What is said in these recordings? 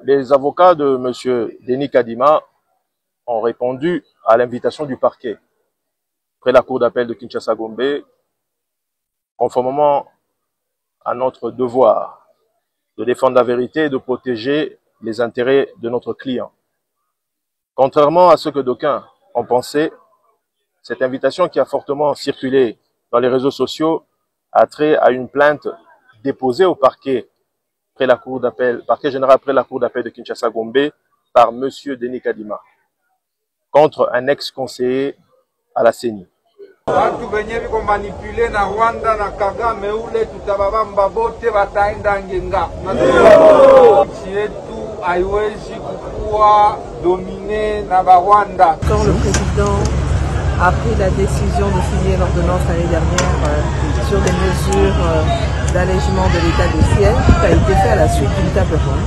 les avocats de M. Denis Kadima ont répondu à l'invitation du parquet près la cour d'appel de Kinshasa-Gombe, conformément à notre devoir de défendre la vérité et de protéger les intérêts de notre client. Contrairement à ce que d'aucuns ont pensé, cette invitation qui a fortement circulé dans les réseaux sociaux a trait à une plainte déposée au parquet près la cour d'appel, parquet général près la cour d'appel de Kinshasa-Gombe par M. Denis Kadima contre un ex-conseiller à la CENI. Watu benye biko manipule na Rwanda na Kagame ule tutababamba bote bataenda ngenga. Nchi yetu haiwezi kuwa domine na Rwanda. Quand le président a pris la décision de signer l'ordonnance l'année dernière sur des mesures d'allègement de l'état de siège, ça a été fait à la suite d'une table ronde.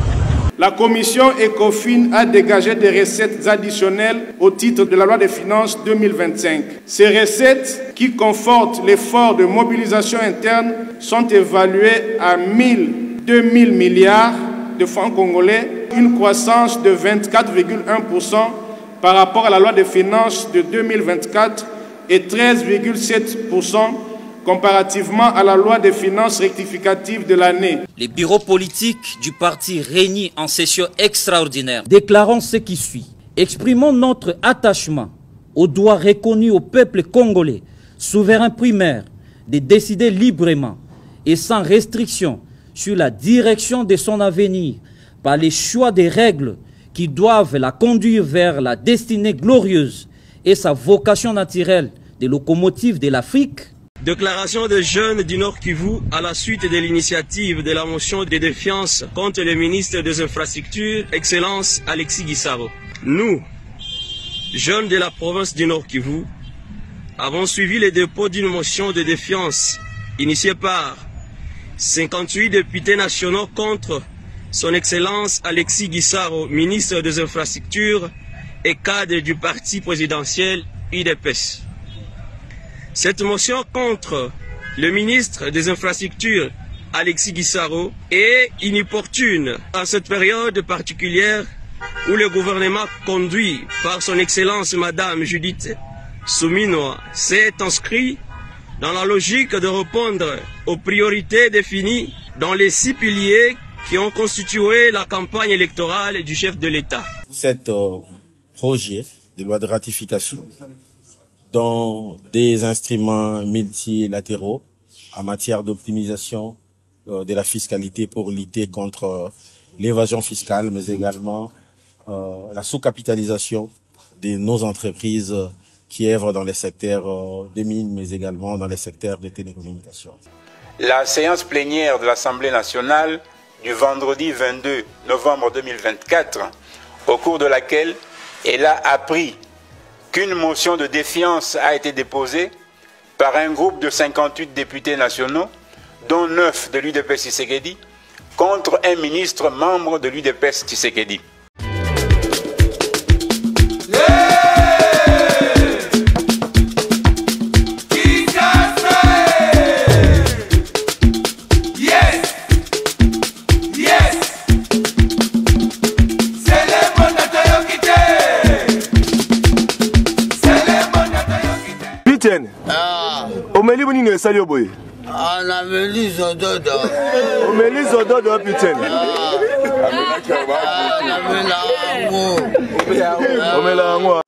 La commission ECOFIN a dégagé des recettes additionnelles au titre de la loi des finances 2025. Ces recettes, qui confortent l'effort de mobilisation interne, sont évaluées à 2000 milliards de francs congolais, une croissance de 24,1% par rapport à la loi des finances de 2024 et 13,7% comparativement à la loi des finances rectificatives de l'année. Les bureaux politiques du parti réunis en session extraordinaire déclarons ce qui suit. Exprimons notre attachement au droit reconnu au peuple congolais, souverain primaire, de décider librement et sans restriction sur la direction de son avenir par les choix des règles qui doivent la conduire vers la destinée glorieuse et sa vocation naturelle de locomotive de l'Afrique. Déclaration des jeunes du Nord Kivu à la suite de l'initiative de la motion de défiance contre le ministre des Infrastructures, Excellence Alexis Gisaro. Nous, jeunes de la province du Nord Kivu, avons suivi le dépôt d'une motion de défiance initiée par 58 députés nationaux contre son Excellence Alexis Gisaro, ministre des Infrastructures et cadre du parti présidentiel UDPS. Cette motion contre le ministre des Infrastructures, Alexis Gisaro, est inopportune en cette période particulière où le gouvernement conduit par son Excellence Madame Judith Suminwa s'est inscrit dans la logique de répondre aux priorités définies dans les 6 piliers qui ont constitué la campagne électorale du chef de l'État. Cet projet de loi de ratification dans des instruments multilatéraux en matière d'optimisation de la fiscalité pour lutter contre l'évasion fiscale, mais également la sous-capitalisation de nos entreprises qui œuvrent dans les secteurs des mines, mais également dans les secteurs des télécommunications. La séance plénière de l'Assemblée nationale du vendredi 22 novembre 2024, au cours de laquelle elle a appris qu'une motion de défiance a été déposée par un groupe de 58 députés nationaux, dont 9 de l'UDPS Tshisekedi, contre un ministre membre de l'UDPS Tshisekedi. Omeli buni ne sali oboye. Ah, na meli zododo. Omeli zododo piten. Na mela ngo. Omela ngo.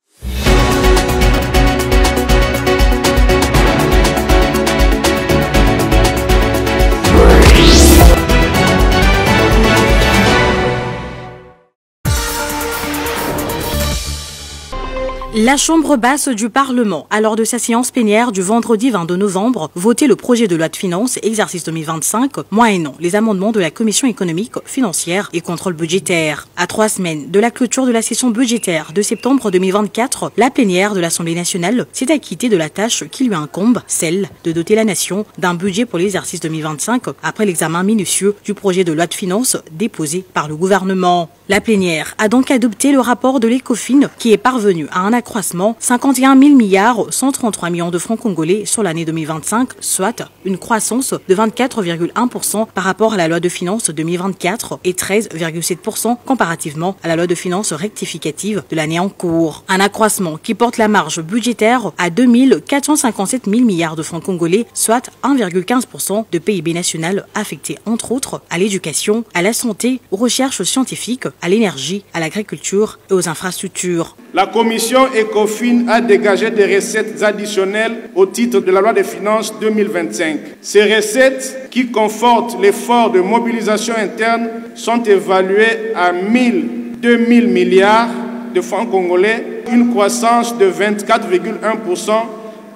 La Chambre basse du Parlement a, lors de sa séance plénière du vendredi 22 novembre, voté le projet de loi de finances exercice 2025, moyennant les amendements de la Commission économique, financière et contrôle budgétaire. À 3 semaines de la clôture de la session budgétaire de septembre 2024, la plénière de l'Assemblée nationale s'est acquittée de la tâche qui lui incombe, celle de doter la nation d'un budget pour l'exercice 2025 après l'examen minutieux du projet de loi de finances déposé par le gouvernement. La plénière a donc adopté le rapport de l'ECOFIN qui est parvenu à un accord accroissement 51 000 milliards 133 millions de francs congolais sur l'année 2025, soit une croissance de 24,1% par rapport à la loi de finances 2024 et 13,7% comparativement à la loi de finances rectificative de l'année en cours. Un accroissement qui porte la marge budgétaire à 2 457 000 milliards de francs congolais, soit 1,15% de PIB national affecté entre autres à l'éducation, à la santé, aux recherches scientifiques, à l'énergie, à l'agriculture et aux infrastructures. La commission ECOFIN a dégagé des recettes additionnelles au titre de la loi des finances 2025. Ces recettes, qui confortent l'effort de mobilisation interne, sont évaluées à 2000 milliards de francs congolais, une croissance de 24,1%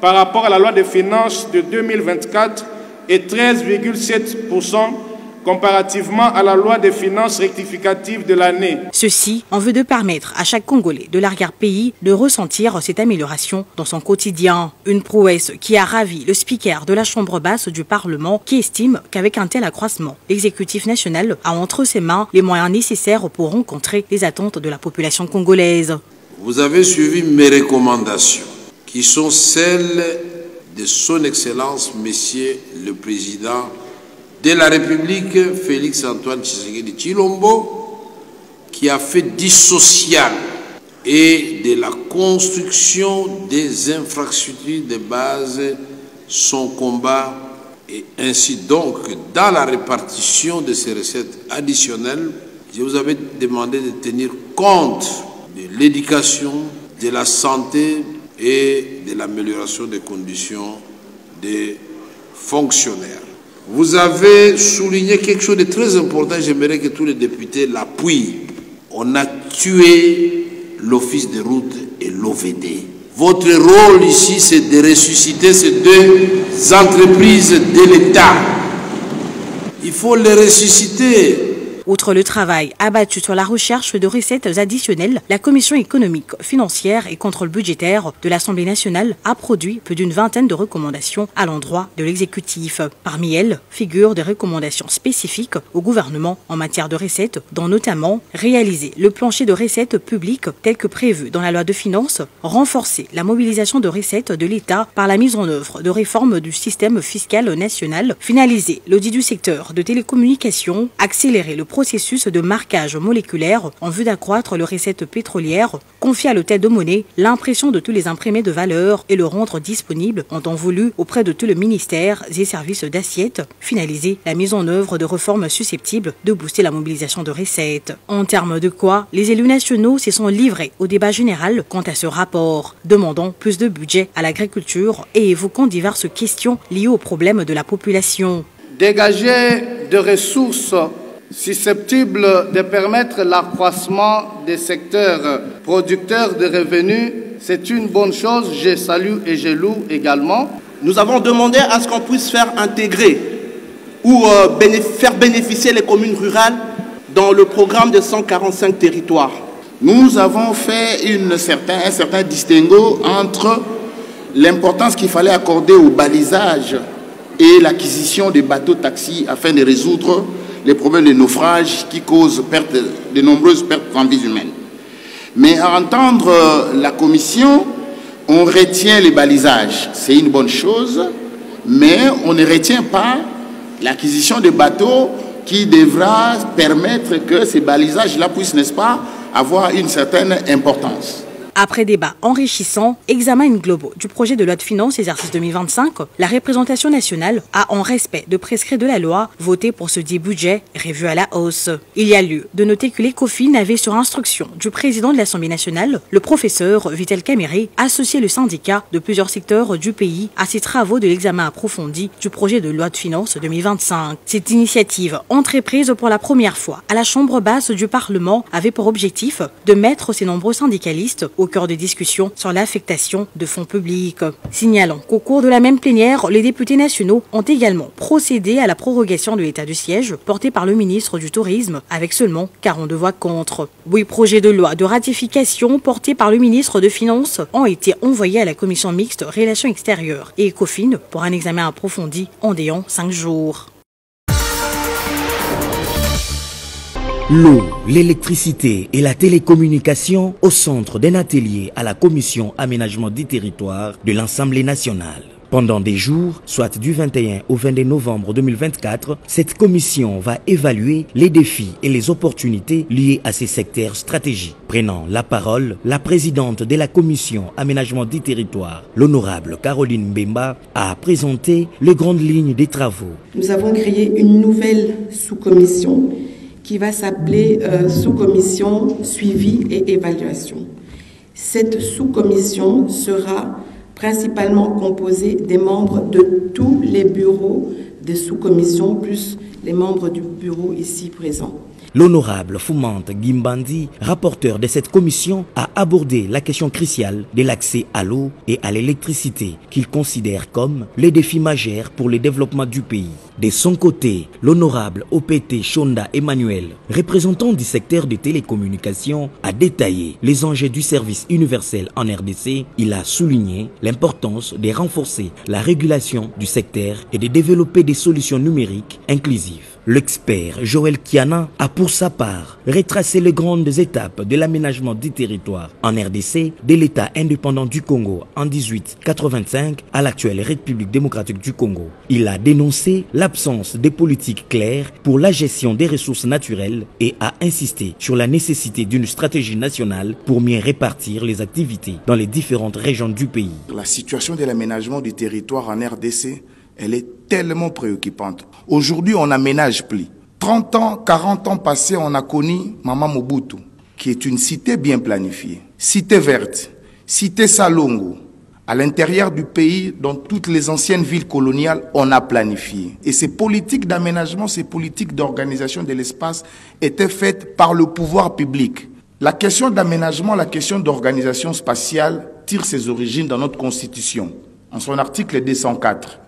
par rapport à la loi des finances de 2024 et 13,7% comparativement à la loi des finances rectificatives de l'année. Ceci en vue de permettre à chaque Congolais de l'arrière-pays de ressentir cette amélioration dans son quotidien. Une prouesse qui a ravi le speaker de la Chambre basse du Parlement qui estime qu'avec un tel accroissement, l'exécutif national a entre ses mains les moyens nécessaires pour rencontrer les attentes de la population congolaise. Vous avez suivi mes recommandations qui sont celles de son Excellence, Monsieur le Président de la République, Félix-Antoine Tshisekedi Tshilombo, qui a fait du social et de la construction des infrastructures de base son combat, et ainsi donc dans la répartition de ces recettes additionnelles, je vous avais demandé de tenir compte de l'éducation, de la santé et de l'amélioration des conditions des fonctionnaires. Vous avez souligné quelque chose de très important, j'aimerais que tous les députés l'appuient. On a tué l'Office de route et l'OVD. Votre rôle ici, c'est de ressusciter ces deux entreprises de l'État. Il faut les ressusciter. Outre le travail abattu sur la recherche de recettes additionnelles, la Commission économique, financière et contrôle budgétaire de l'Assemblée nationale a produit plus d'une vingtaine de recommandations à l'endroit de l'exécutif. Parmi elles figurent des recommandations spécifiques au gouvernement en matière de recettes, dont notamment réaliser le plancher de recettes publiques tel que prévu dans la loi de finances, renforcer la mobilisation de recettes de l'État par la mise en œuvre de réformes du système fiscal national, finaliser l'audit du secteur de télécommunications, accélérer le processus de marquage moléculaire en vue d'accroître les recettes pétrolières, confier à l'hôtel de monnaie l'impression de tous les imprimés de valeur et le rendre disponible en temps voulu auprès de tous les ministères et services d'assiette, finaliser la mise en œuvre de réformes susceptibles de booster la mobilisation de recettes. En termes de quoi, les élus nationaux se sont livrés au débat général quant à ce rapport, demandant plus de budget à l'agriculture et évoquant diverses questions liées aux problèmes de la population. Dégager de ressources susceptible de permettre l'accroissement des secteurs producteurs de revenus, c'est une bonne chose, je salue et je loue également. Nous avons demandé à ce qu'on puisse faire intégrer ou faire bénéficier les communes rurales dans le programme de 145 territoires. Nous avons fait un certain distinguo entre l'importance qu'il fallait accorder au balisage et l'acquisition des bateaux-taxis afin de résoudre les problèmes de naufrage qui causent de nombreuses pertes en vies humaines. Mais à entendre la commission, on retient les balisages. C'est une bonne chose, mais on ne retient pas l'acquisition de bateaux qui devra permettre que ces balisages-là puissent, n'est-ce pas, avoir une certaine importance. Après débat enrichissant, examen globaux du projet de loi de finances exercice 2025, la représentation nationale a, en respect de prescrits de la loi, voté pour ce dit budget revu à la hausse. Il y a lieu de noter que l'ECOFIN avait, sur instruction du président de l'Assemblée nationale, le professeur Vital Kamerhe, associé le syndicat de plusieurs secteurs du pays à ces travaux de l'examen approfondi du projet de loi de finances 2025. Cette initiative, entreprise pour la première fois à la Chambre basse du Parlement, avait pour objectif de mettre ces nombreux syndicalistes au cœur des discussions sur l'affectation de fonds publics. Signalons qu'au cours de la même plénière, les députés nationaux ont également procédé à la prorogation de l'état de siège porté par le ministre du Tourisme avec seulement 42 voix contre. 8 projets de loi de ratification portés par le ministre des Finances ont été envoyés à la commission mixte Relations extérieures et ECOFIN pour un examen approfondi en déant 5 jours. L'eau, l'électricité et la télécommunication au centre d'un atelier à la Commission Aménagement du Territoire de l'Assemblée nationale. Pendant des jours, soit du 21 au 22 novembre 2024, cette commission va évaluer les défis et les opportunités liées à ces secteurs stratégiques. Prenant la parole, la présidente de la Commission Aménagement du Territoire, l'honorable Caroline Mbemba, a présenté les grandes lignes des travaux. Nous avons créé une nouvelle sous-commission qui va s'appeler sous-commission suivi et évaluation. Cette sous-commission sera principalement composée des membres de tous les bureaux des sous-commissions, plus les membres du bureau ici présents. L'honorable Foumante Gimbandi, rapporteur de cette commission, a abordé la question cruciale de l'accès à l'eau et à l'électricité, qu'il considère comme les défis majeurs pour le développement du pays. De son côté, l'honorable OPT Shonda Emmanuel, représentant du secteur des télécommunications, a détaillé les enjeux du service universel en RDC. Il a souligné l'importance de renforcer la régulation du secteur et de développer des solutions numériques inclusives. L'expert Joël Kiana a pour sa part retracé les grandes étapes de l'aménagement du territoire en RDC de l'État indépendant du Congo en 1885 à l'actuelle République démocratique du Congo. Il a dénoncé l'absence de politiques claires pour la gestion des ressources naturelles et a insisté sur la nécessité d'une stratégie nationale pour mieux répartir les activités dans les différentes régions du pays. La situation de l'aménagement du territoire en RDC, elle est tellement préoccupante. Aujourd'hui, on n'aménage plus. 30 ans, 40 ans passés, on a connu Mama Mobutu, qui est une cité bien planifiée. Cité verte, cité Salongo. À l'intérieur du pays, dans toutes les anciennes villes coloniales, on a planifié. Et ces politiques d'aménagement, ces politiques d'organisation de l'espace étaient faites par le pouvoir public. La question d'aménagement, la question d'organisation spatiale tire ses origines dans notre Constitution, en son article 204.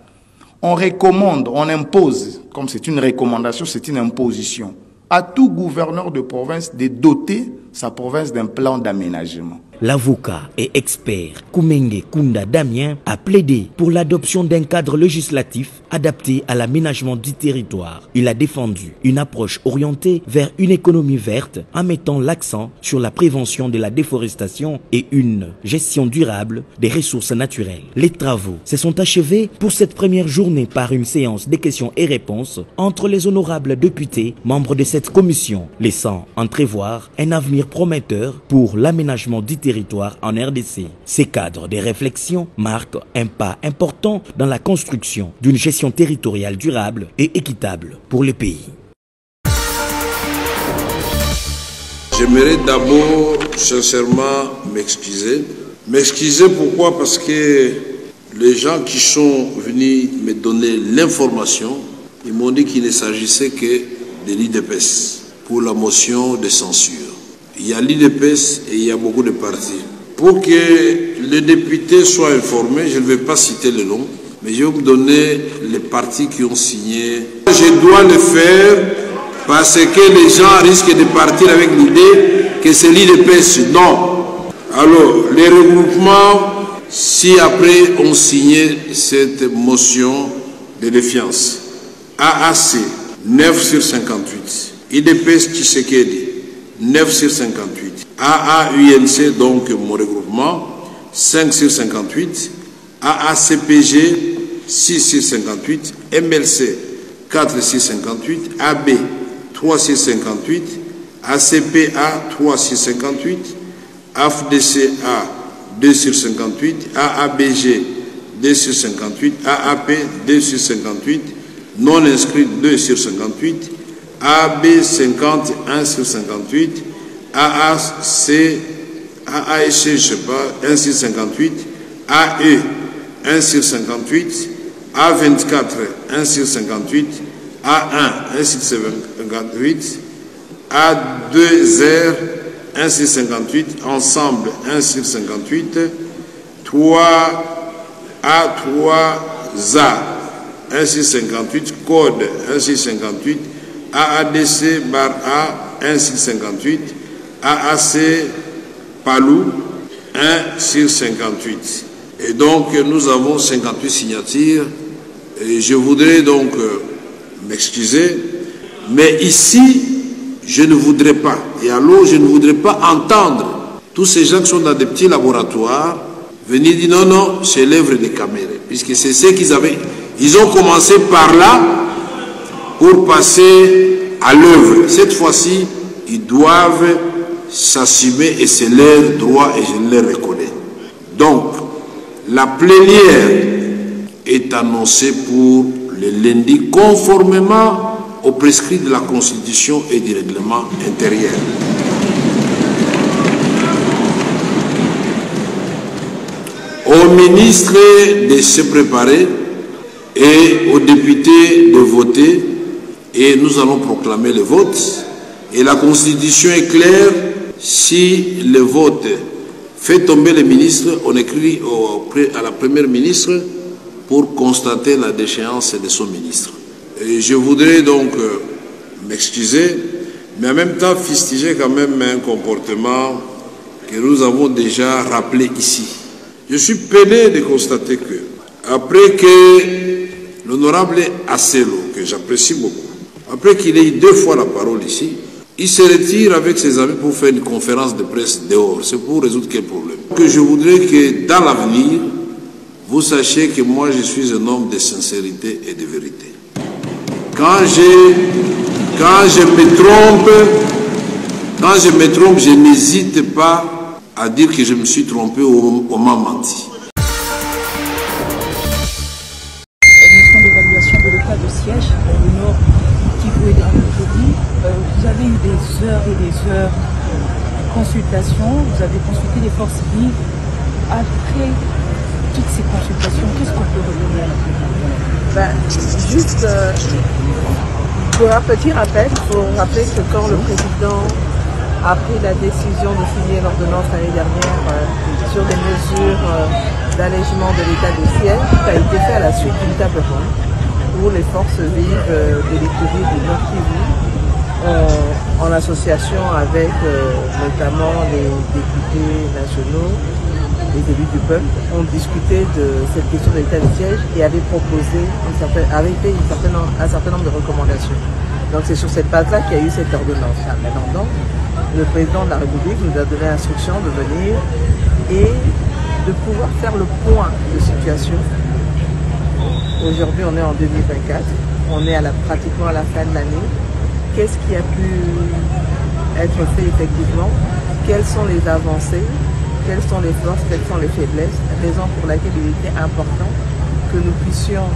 On recommande, on impose, comme c'est une recommandation, c'est une imposition, à tout gouverneur de province de doter sa province d'un plan d'aménagement. L'avocat et expert Koumenge Kunda Damien a plaidé pour l'adoption d'un cadre législatif adapté à l'aménagement du territoire. Il a défendu une approche orientée vers une économie verte en mettant l'accent sur la prévention de la déforestation et une gestion durable des ressources naturelles. Les travaux se sont achevés pour cette première journée par une séance de questions et réponses entre les honorables députés membres de cette commission, laissant entrevoir un avenir prometteur pour l'aménagement du territoire en RDC. Ces cadres de réflexion marquent un pas important dans la construction d'une gestion territoriale durable et équitable pour le pays. J'aimerais d'abord sincèrement m'excuser. M'excuser pourquoi? Parce que les gens qui sont venus me donner l'information, ils m'ont dit qu'il ne s'agissait que de l'IDPS pour la motion de censure. Il y a l'IDPS et il y a beaucoup de partis. Pour que les députés soient informés, je ne vais pas citer le nom, mais je vais vous donner les partis qui ont signé. Je dois le faire parce que les gens risquent de partir avec l'idée que c'est l'IDPS. Non. Alors, les regroupements, si après on signait cette motion de défiance, AAC, 9 sur 58, IDPS Tshisekedi, 9 sur 58. AAUNC, donc mon regroupement, 5 sur 58. AACPG, 6 sur 58. MLC, 4 sur 58. AB, 3 sur 58. ACPA, 3 sur 58. AFDCA, 2 sur 58. AABG, 2 sur 58. AAP, 2 sur 58. Non inscrit, 2 sur 58. AB 50, 1 sur 58, AAC, je ne sais pas, 1 sur 58, AE, 1 sur 58, A24, 1 sur 58, A1, 1 sur 58, A2R, 1 sur 58, ensemble, 1 sur 58, 3, A3ZA, 1 sur 58, code, 1 sur 58, AADC bar A, 1 sur 58, AAC Palou, 1 sur 58. Et donc, nous avons 58 signatures. Et je voudrais donc m'excuser. Mais ici, je ne voudrais pas, et alors je ne voudrais pas entendre tous ces gens qui sont dans des petits laboratoires venir dire non, non, c'est l'œuvre des caméras. Puisque c'est ce qu'ils avaient. Ils ont commencé par là pour passer à l'œuvre. Cette fois-ci, ils doivent s'assumer et c'est leur droit et je le reconnais. Donc, la plénière est annoncée pour le lundi conformément aux prescrits de la Constitution et du règlement intérieur. Aux ministres de se préparer et aux députés de voter et nous allons proclamer le vote. Et la Constitution est claire, si le vote fait tomber les ministres, on écrit à la première ministre pour constater la déchéance de son ministre. Et je voudrais donc m'excuser, mais en même temps fustiger quand même un comportement que nous avons déjà rappelé ici. Je suis peiné de constater que, après que l'honorable Asselo, que j'apprécie beaucoup, après qu'il ait eu 2 fois la parole ici, il se retire avec ses amis pour faire une conférence de presse dehors. C'est pour résoudre quel problème? Que je voudrais que dans l'avenir, vous sachiez que moi je suis un homme de sincérité et de vérité. Quand je me trompe, je n'hésite pas à dire que je me suis trompé ou m'a menti. Mission d'évaluation de l'état de siège dans le Nord Kivu et dans aujourd'hui. Vous avez eu des heures et des heures de consultation, vous avez consulté les forces vives. Après toutes ces consultations, qu'est-ce qu'on peut retenir? Juste pour un petit rappel, il faut rappeler que quand le président a pris la décision de signer l'ordonnance l'année dernière sur des mesures d'allègement de l'état de siège, ça a été fait à la suite d'une table ronde pour les forces vives de l'Ituri du Nord Kivu, en association avec notamment les députés nationaux, les élus du peuple, ont discuté de cette question de l'état de siège et avaient proposé, avaient fait un certain nombre de recommandations. Donc c'est sur cette base-là qu'il y a eu cette ordonnance. Maintenant, le président de la République nous a donné l'instruction de venir et de pouvoir faire le point de situation. Aujourd'hui, on est en 2024, on est pratiquement à la fin de l'année. Qu'est-ce qui a pu être fait effectivement? Quelles sont les avancées? Quelles sont les forces? Quelles sont les faiblesses? Raison pour laquelle il était important que nous puissions,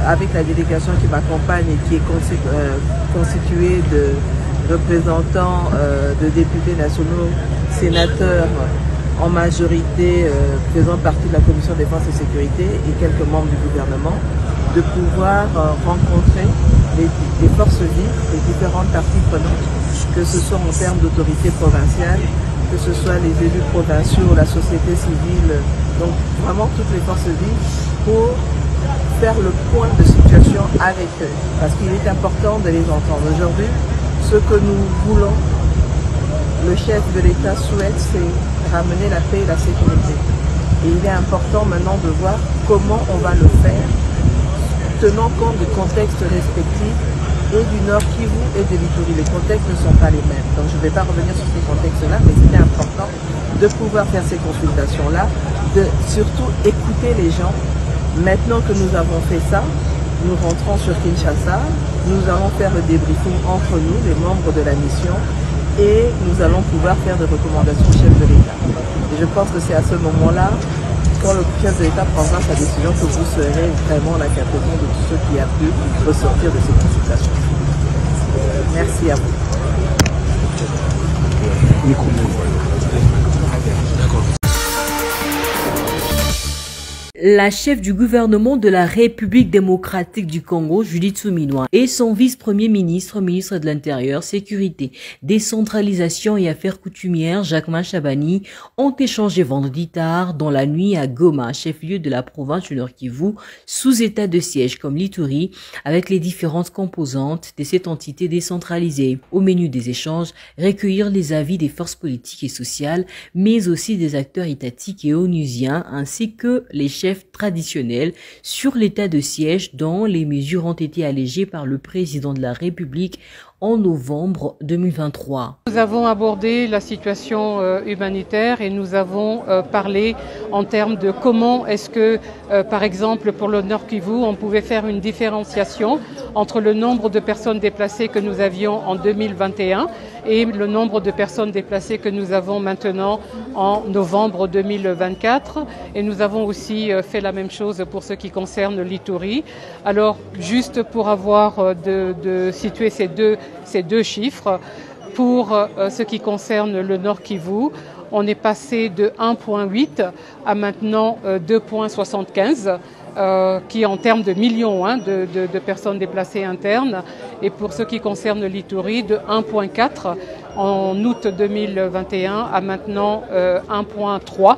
avec la délégation qui m'accompagne et qui est constituée de représentants de députés nationaux, sénateurs en majorité faisant partie de la commission défense et sécurité et quelques membres du gouvernement, de pouvoir rencontrer les forces vives, les différentes parties prenantes, que ce soit en termes d'autorité provinciale, que ce soit les élus provinciaux, la société civile, donc vraiment toutes les forces vives pour faire le point de situation avec eux, parce qu'il est important de les entendre. Aujourd'hui, ce que nous voulons, le chef de l'État souhaite, c'est ramener la paix et la sécurité. Et il est important maintenant de voir comment on va le faire, tenant compte du contexte respectif et du Nord Kivu et de l'Ituri. Les contextes ne sont pas les mêmes. Donc je ne vais pas revenir sur ces contextes-là, mais c'était important de pouvoir faire ces consultations-là, de surtout écouter les gens. Maintenant que nous avons fait ça, nous rentrons sur Kinshasa, nous allons faire le débriefing entre nous, les membres de la mission, et nous allons pouvoir faire des recommandations au chef de l'État. Et je pense que c'est à ce moment-là, quand le chef de l'État prendra sa décision, que vous serez vraiment la capitaine de tout ce qui a pu ressortir de ces consultations. Merci à vous. La chef du gouvernement de la République démocratique du Congo, Judith Suminwa, et son vice-premier ministre, ministre de l'Intérieur, Sécurité, Décentralisation et Affaires coutumières, Jacquemin Chabani, ont échangé vendredi tard dans la nuit à Goma, chef-lieu de la province du Nord Kivu, sous état de siège comme l'Ituri, avec les différentes composantes de cette entité décentralisée. Au menu des échanges, recueillir les avis des forces politiques et sociales, mais aussi des acteurs étatiques et onusiens, ainsi que les chefs traditionnels sur l'état de siège dont les mesures ont été allégées par le président de la République en novembre 2023. Nous avons abordé la situation humanitaire et nous avons parlé en termes de comment est-ce que, par exemple, pour le Nord Kivu, on pouvait faire une différenciation entre le nombre de personnes déplacées que nous avions en 2021 et le nombre de personnes déplacées que nous avons maintenant en novembre 2024. Et nous avons aussi fait la même chose pour ce qui concerne l'Ituri. Alors, juste pour avoir de situer ces deux chiffres, pour ce qui concerne le Nord Kivu, on est passé de 1,8 à maintenant 2,75. Qui en termes de millions de personnes déplacées internes, et pour ce qui concerne l'Ituri, de 1,4 en août 2021 à maintenant 1,3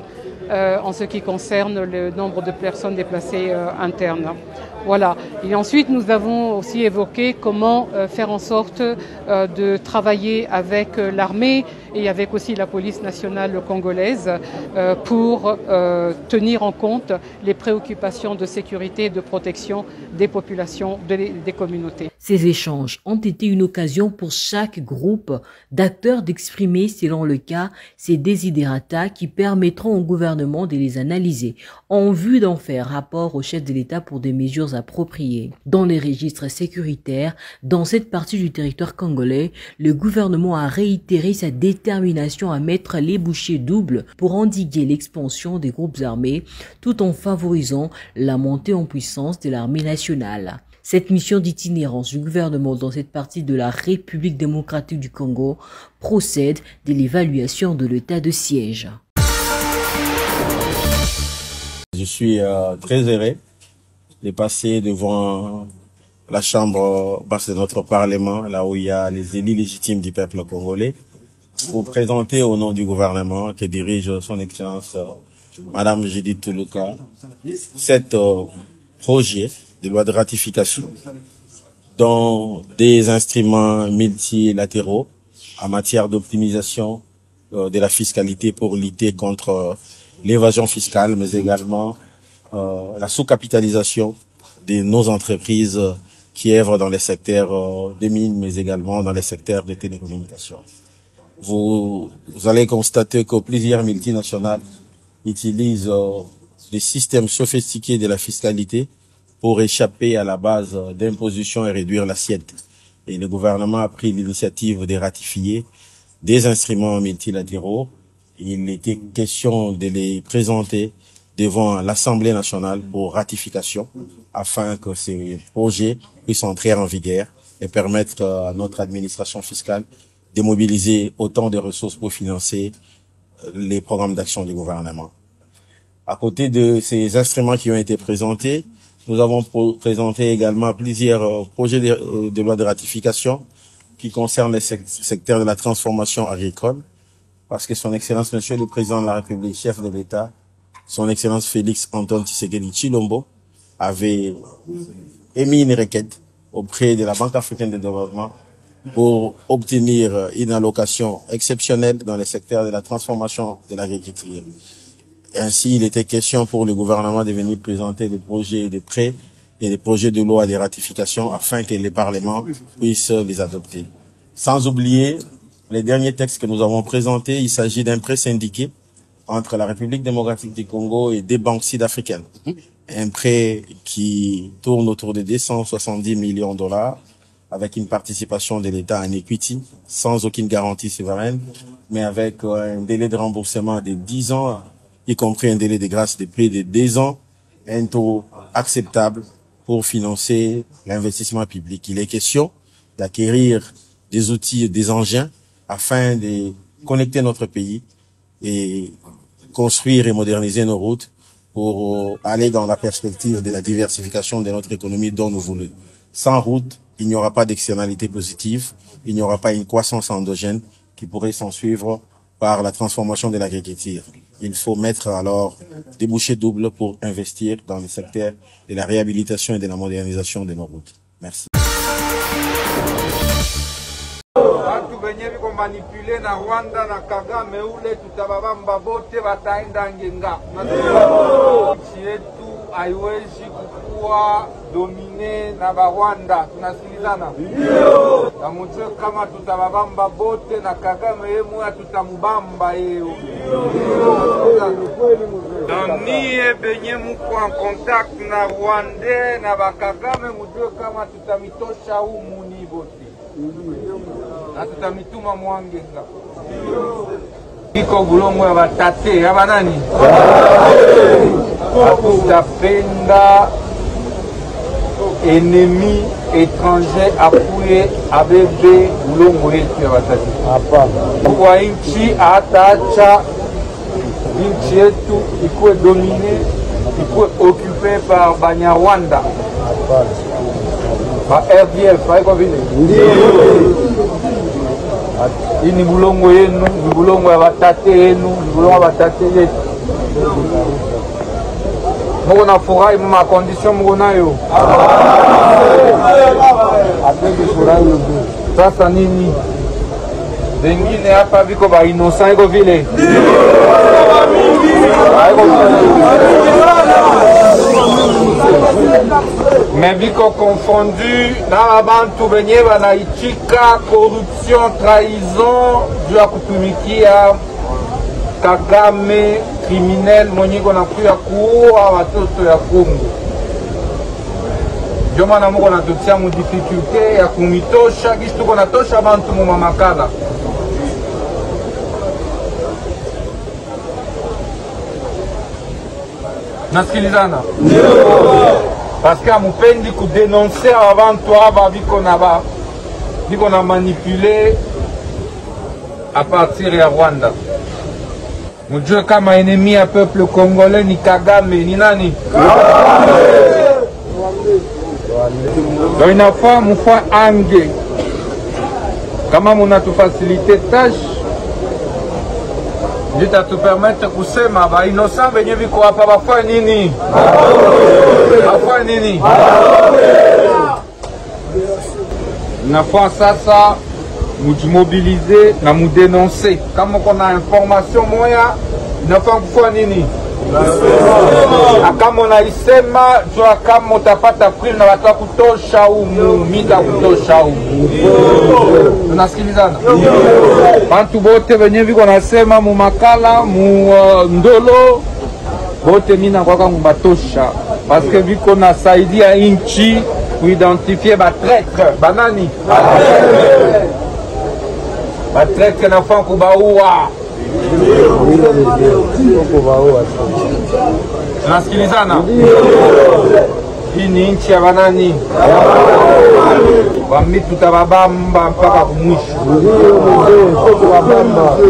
en ce qui concerne le nombre de personnes déplacées internes. Voilà. Et ensuite, nous avons aussi évoqué comment faire en sorte de travailler avec l'armée et avec aussi la police nationale congolaise pour tenir en compte les préoccupations de sécurité et de protection des populations, des communautés. Ces échanges ont été une occasion pour chaque groupe d'acteurs d'exprimer, selon le cas, ces desiderata qui permettront au gouvernement de les analyser en vue d'en faire rapport au chef de l'État pour des mesures appropriées. Dans les registres sécuritaires, dans cette partie du territoire congolais, le gouvernement a réitéré sa détermination à mettre les bouchées doubles pour endiguer l'expansion des groupes armés tout en favorisant la montée en puissance de l'armée nationale. Cette mission d'itinérance du gouvernement dans cette partie de la République démocratique du Congo procède de l'évaluation de l'état de siège. Je suis très heureux de passer devant la chambre basse de notre Parlement, là où il y a les élus légitimes du peuple congolais, pour présenter au nom du gouvernement que dirige son Excellence Madame Judith Tuluka cet projet de loi de ratification dont des instruments multilatéraux en matière d'optimisation de la fiscalité pour lutter contre l'évasion fiscale, mais également la sous-capitalisation de nos entreprises qui œuvrent dans les secteurs des mines, mais également dans les secteurs des télécommunications. Vous allez constater que plusieurs multinationales utilisent des systèmes sophistiqués de la fiscalité pour échapper à la base d'imposition et réduire l'assiette. Et le gouvernement a pris l'initiative de ratifier des instruments multilatéraux. Il était question de les présenter devant l'Assemblée nationale pour ratification afin que ces projets puissent entrer en vigueur et permettre à notre administration fiscale de mobiliser autant de ressources pour financer les programmes d'action du gouvernement. À côté de ces instruments qui ont été présentés, nous avons présenté également plusieurs projets de loi de ratification qui concernent les secteurs de la transformation agricole, parce que son Excellence, Monsieur le Président de la République, chef de l'État, son Excellence Félix Antoine Tshisekedi Tshilombo, avait émis une requête auprès de la Banque africaine de développement pour obtenir une allocation exceptionnelle dans le secteur de la transformation de l'agriculture. Ainsi, il était question pour le gouvernement de venir présenter des projets de prêts et des projets de loi de ratification afin que les parlements puissent les adopter. Sans oublier les derniers textes que nous avons présentés, il s'agit d'un prêt syndiqué entre la République démocratique du Congo et des banques sud-africaines. Un prêt qui tourne autour de 270 millions de dollars avec une participation de l'État en equity, sans aucune garantie souveraine, mais avec un délai de remboursement de 10 ans, y compris un délai de grâce de près de 2 ans, un taux acceptable pour financer l'investissement public. Il est question d'acquérir des outils et des engins afin de connecter notre pays et construire et moderniser nos routes pour aller dans la perspective de la diversification de notre économie dont nous voulons. Sans route, il n'y aura pas d'externalité positive, il n'y aura pas une croissance endogène qui pourrait s'en suivre par la transformation de l'agriculture. Il faut mettre alors des bouchées doubles pour investir dans le secteur de la réhabilitation et de la modernisation de nos routes. Merci. Watu benye biko manipule na Rwanda na Kagame ule tutababamba bote wataenda ngenga. Nchi yetu haiwezi kukua kuwa domine na Rwanda. Tunasikilizana? Na mujue kama tutababamba bote na Kagame yemwe tutamubamba yeo. Niye benye muko en contact na Rwanda na bakagame mujue kama tutamitosha umuni bote. Na tutamituma Mwangenga. Iko bulongo ya batate ya banani? Tutapenda ennemi étranger appuye abebe bulongo yetu ya batate. Kwa nchi ataacha nchi yetu ikuwe domine, ikuwe occupé par Banyarwanda. Ba RDF, haiko vile? Hii ni bulongo yenu, ni bulongo ya batate yenu, ni bulongo ya batate yetu. Muko na furahi mma condition muko nayo. Sasa nini? Wengine hapa viko ba innocent iko vile. Mais viko confondu na abantu benye banaichika corruption, trahison juu ya kutumikia Kagame criminel mwenye kona kuya kuua watoto ya Kongo. Ndio maana muko natutia mu difficulté ya kumitosha kisha tuko natosha bantu mu mamakala. Nasikilizana? Parce que amupendi kudenoncer abantu aba biko na manipuler à partir ya Rwanda. Mujue kama ennemi ya peuple congolais ni Kagame, ni nani? Donc inafaa mufa ange kama munatufasilite tâche Nita tu permettre kusema ba innocent benye biko hapa bafanye nini? Bafanye nini? Nafaa sasa mujimobilize na mudenoncer. Kama kuna information moya nafaa kufanya nini? Kama unaisema jua kama utapata prime na watu kutosha umu mita kutosha umu. Tunasikilizana? Bantu bote benye biko nasema mu makala mu ndolo bote mina kwa batosha parce que biko nasaidia inchi kuidentifier ba traître banani ba traître na fa kubaua. Tunasikilizana? Hii ni nchi ya banani? Bambi tutababamba mpaka kumwisho.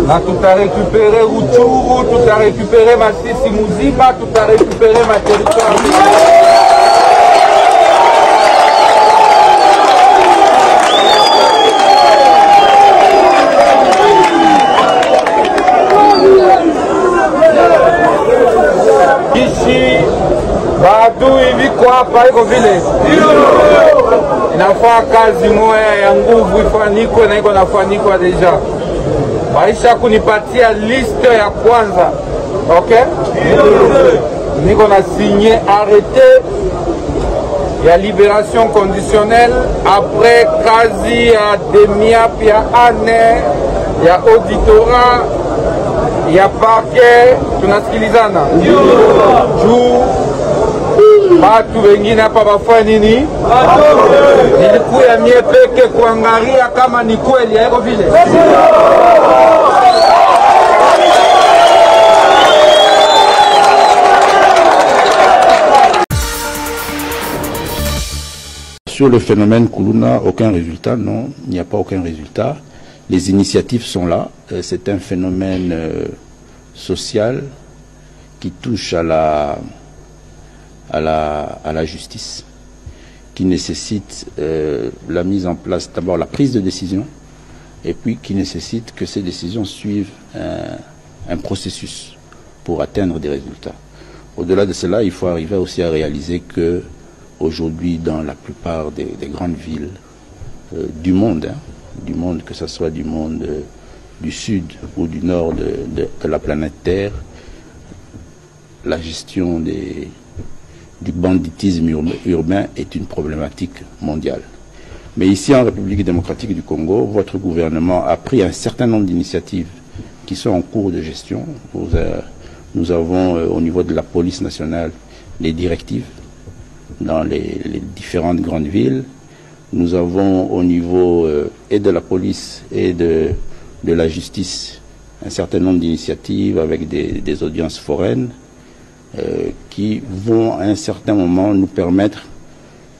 Na tutarekupere Ruchuru, tutarekupere Masisi muzima, tutarekupere materitoire. Ici badui viko hapa iko vile inafaa kazi moya ya nguvu ifanikwe na iko nafanikwa deja. Baisha kunipatia liste ya kwanza, okay? Niko na signé arrêté ya libération conditionnelle après kazi ya demi-ap ya ane ya auditorat ya parquet. Tunasikilizana? Juu watu wengine hapa bafanya nini? Nilikuya mie peke kuangalia kama ni kweli haiko vile. Sur le phénomène Kuluna, aucun résultat, non, il n'y a pas aucun résultat. Les initiatives sont là, c'est un phénomène social qui touche à la justice, qui nécessite la mise en place, d'abord la prise de décision, et puis qui nécessite que ces décisions suivent un processus pour atteindre des résultats. Au-delà de cela, il faut arriver aussi à réaliser que aujourd'hui, dans la plupart des grandes villes du monde, que ce soit du monde du sud ou du nord de la planète Terre, la gestion du banditisme urbain est une problématique mondiale. Mais ici, en République démocratique du Congo, votre gouvernement a pris un certain nombre d'initiatives qui sont en cours de gestion. Nous avons au niveau de la police nationale les directives dans les différentes grandes villes. Nous avons au niveau et de la police et de la justice un certain nombre d'initiatives avec des audiences foraines qui vont à un certain moment nous permettre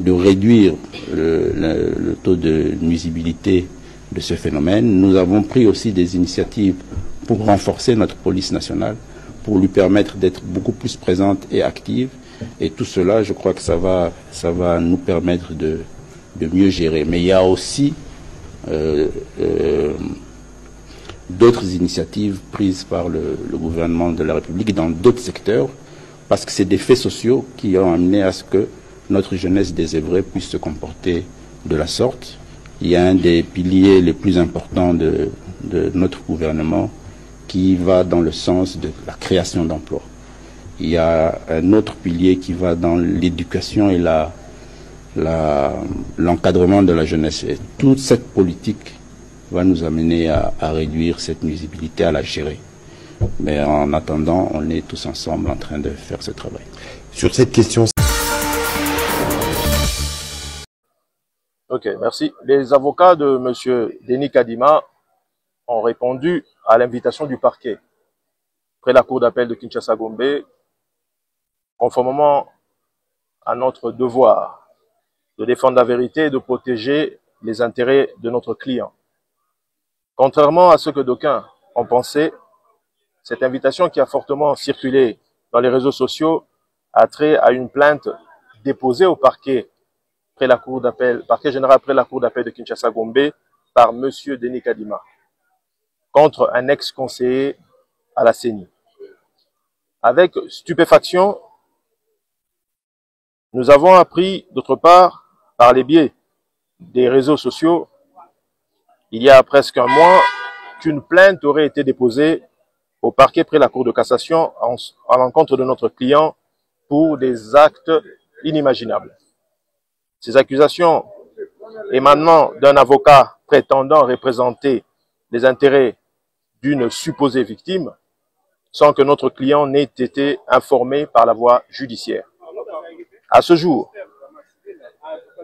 de réduire le taux de nuisibilité de ce phénomène. Nous avons pris aussi des initiatives pour renforcer notre police nationale, pour lui permettre d'être beaucoup plus présente et active. Et tout cela, je crois que ça va nous permettre de mieux gérer. Mais il y a aussi d'autres initiatives prises par le gouvernement de la République dans d'autres secteurs, parce que c'est des faits sociaux qui ont amené à ce que notre jeunesse désœuvrée puisse se comporter de la sorte. Il y a un des piliers les plus importants de notre gouvernement qui va dans le sens de la création d'emplois. Il y a un autre pilier qui va dans l'éducation et l'encadrement de la jeunesse. Et toute cette politique va nous amener à réduire cette nuisibilité, à la gérer. Mais en attendant, on est tous ensemble en train de faire ce travail. Sur cette question... Ok, merci. Les avocats de M. Denis Kadima ont répondu à l'invitation du parquet près la cour d'appel de Kinshasa-Gombe, conformément à notre devoir de défendre la vérité et de protéger les intérêts de notre client. Contrairement à ce que d'aucuns ont pensé, cette invitation qui a fortement circulé dans les réseaux sociaux a trait à une plainte déposée au parquet près la cour d'appel, parquet général près la cour d'appel de Kinshasa-Gombe par M. Denis Kadima contre un ex-conseiller à la CENI. Avec stupéfaction, nous avons appris d'autre part, par les biais des réseaux sociaux, il y a presque un mois, qu'une plainte aurait été déposée au parquet près la cour de cassation à l'encontre de notre client pour des actes inimaginables. Ces accusations émanant d'un avocat prétendant représenter les intérêts d'une supposée victime sans que notre client n'ait été informé par la voie judiciaire. À ce jour,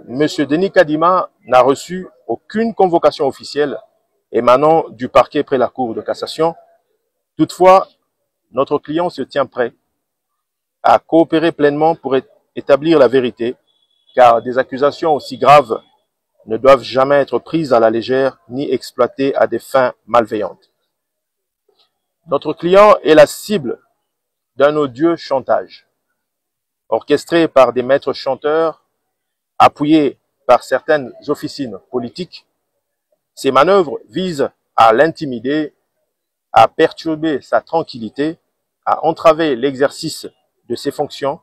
M. Denis Kadima n'a reçu aucune convocation officielle émanant du parquet près la cour de cassation. Toutefois, notre client se tient prêt à coopérer pleinement pour établir la vérité, car des accusations aussi graves ne doivent jamais être prises à la légère ni exploitées à des fins malveillantes. Notre client est la cible d'un odieux chantage, orchestré par des maîtres chanteurs, appuyés par certaines officines politiques. Ces manœuvres visent à l'intimider, à perturber sa tranquillité, à entraver l'exercice de ses fonctions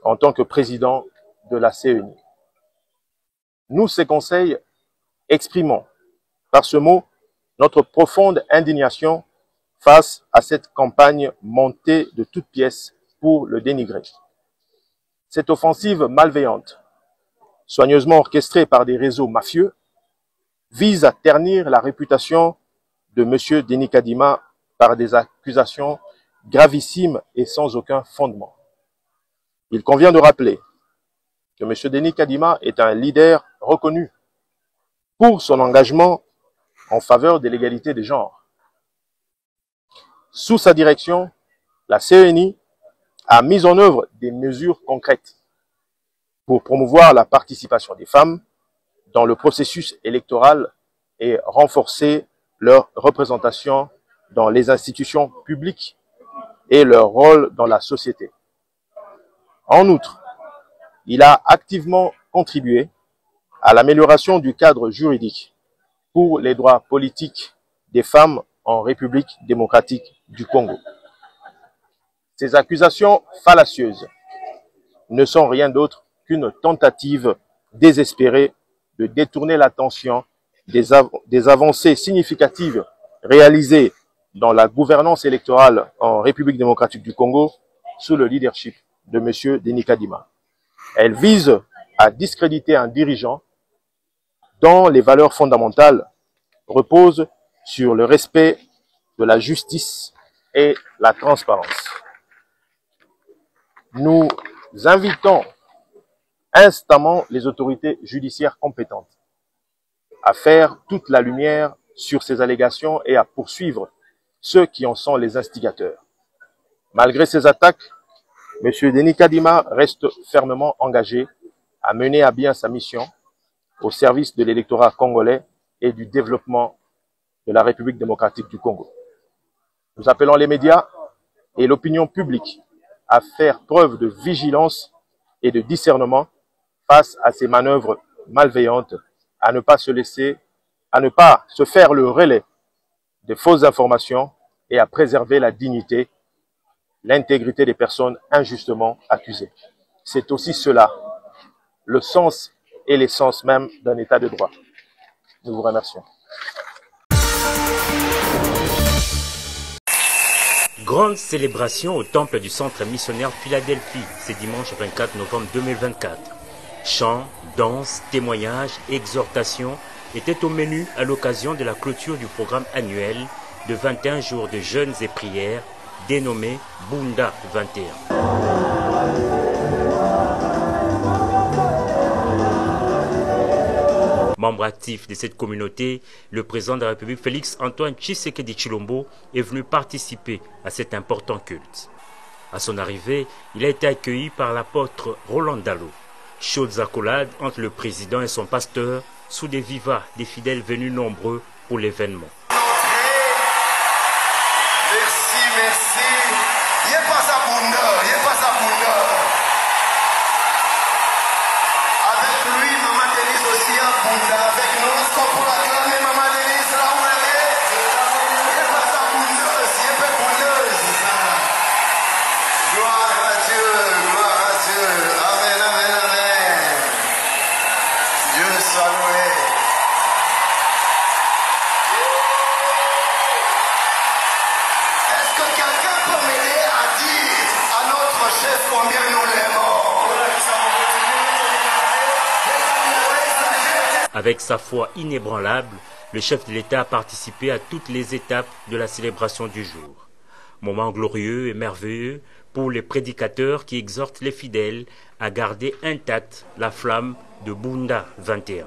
en tant que président de la CENI. Nous, ces conseils, exprimons par ce mot notre profonde indignation face à cette campagne montée de toutes pièces pour le dénigrer. Cette offensive malveillante, soigneusement orchestrée par des réseaux mafieux, vise à ternir la réputation de M. Denis Kadima par des accusations gravissimes et sans aucun fondement. Il convient de rappeler que M. Denis Kadima est un leader reconnu pour son engagement en faveur de l'égalité des genres. Sous sa direction, la CENI a mis en œuvre des mesures concrètes pour promouvoir la participation des femmes dans le processus électoral et renforcer leur représentation dans les institutions publiques et leur rôle dans la société. En outre, il a activement contribué à l'amélioration du cadre juridique pour les droits politiques des femmes en République démocratique du Congo. Ces accusations fallacieuses ne sont rien d'autre qu'une tentative désespérée de détourner l'attention des avancées significatives réalisées dans la gouvernance électorale en République démocratique du Congo sous le leadership de M. Denis Kadima. Elle vise à discréditer un dirigeant dont les valeurs fondamentales reposent sur le respect de la justice et la transparence. Nous invitons instamment les autorités judiciaires compétentes à faire toute la lumière sur ces allégations et à poursuivre ceux qui en sont les instigateurs. Malgré ces attaques, M. Denis Kadima reste fermement engagé à mener à bien sa mission au service de l'électorat congolais et du développement de la République démocratique du Congo. Nous appelons les médias et l'opinion publique à faire preuve de vigilance et de discernement face à ces manœuvres malveillantes, à ne pas se faire le relais de fausses informations et à préserver la dignité, l'intégrité des personnes injustement accusées. C'est aussi cela, le sens et l'essence même d'un état de droit. Nous vous remercions. Grande célébration au temple du centre missionnaire Philadelphie, c'est dimanche 24 novembre 2024. Chants, danses, témoignages, exhortations étaient au menu à l'occasion de la clôture du programme annuel de 21 jours de jeûnes et prières dénommé Bunda 21. Membre actif de cette communauté, le président de la République Félix Antoine Tshisekedi Tshilombo est venu participer à cet important culte. À son arrivée, il a été accueilli par l'apôtre Roland Dalo. Chaudes accolades entre le président et son pasteur, sous des vivas des fidèles venus nombreux pour l'événement. Merci, merci. Il n'y a pas ça Bunda, il n'y a pas ça Bunda. Avec lui, Maman Denise aussi a Bunda. Avec nous, est-ce qu'on peut acclamer Maman Denise là où elle est? Il n'y a pas ça Bundeuse, il n'y a pas Bundeuse. Gloire à Dieu, gloire à Dieu. Amen, amen, amen. Dieu soit loué. Est-ce que quelqu'un peut m'aider à dire à notre chef combien nous l'aimons? Avec sa foi inébranlable, le chef de l'État a participé à toutes les étapes de la célébration du jour. Moment glorieux et merveilleux pour les prédicateurs qui exhortent les fidèles à garder intacte la flamme de Bunda 21.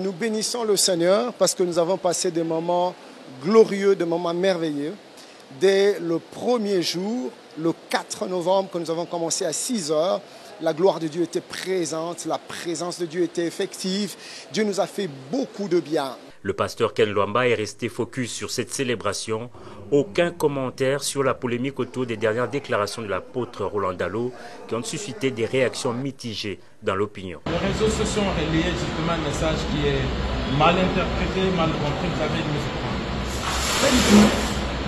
Nous bénissons le Seigneur parce que nous avons passé des moments glorieux, des moments merveilleux. Dès le premier jour, le 4 novembre, que nous avons commencé à 6 heures, la gloire de Dieu était présente, la présence de Dieu était effective. Dieu nous a fait beaucoup de bien. Le pasteur Ken Luamba est resté focus sur cette célébration. Aucun commentaire sur la polémique autour des dernières déclarations de l'apôtre Roland Dalo qui ont suscité des réactions mitigées dans l'opinion. Les réseaux sociaux ont relayé justement un message qui est mal interprété, mal compris. Vous avez une musique.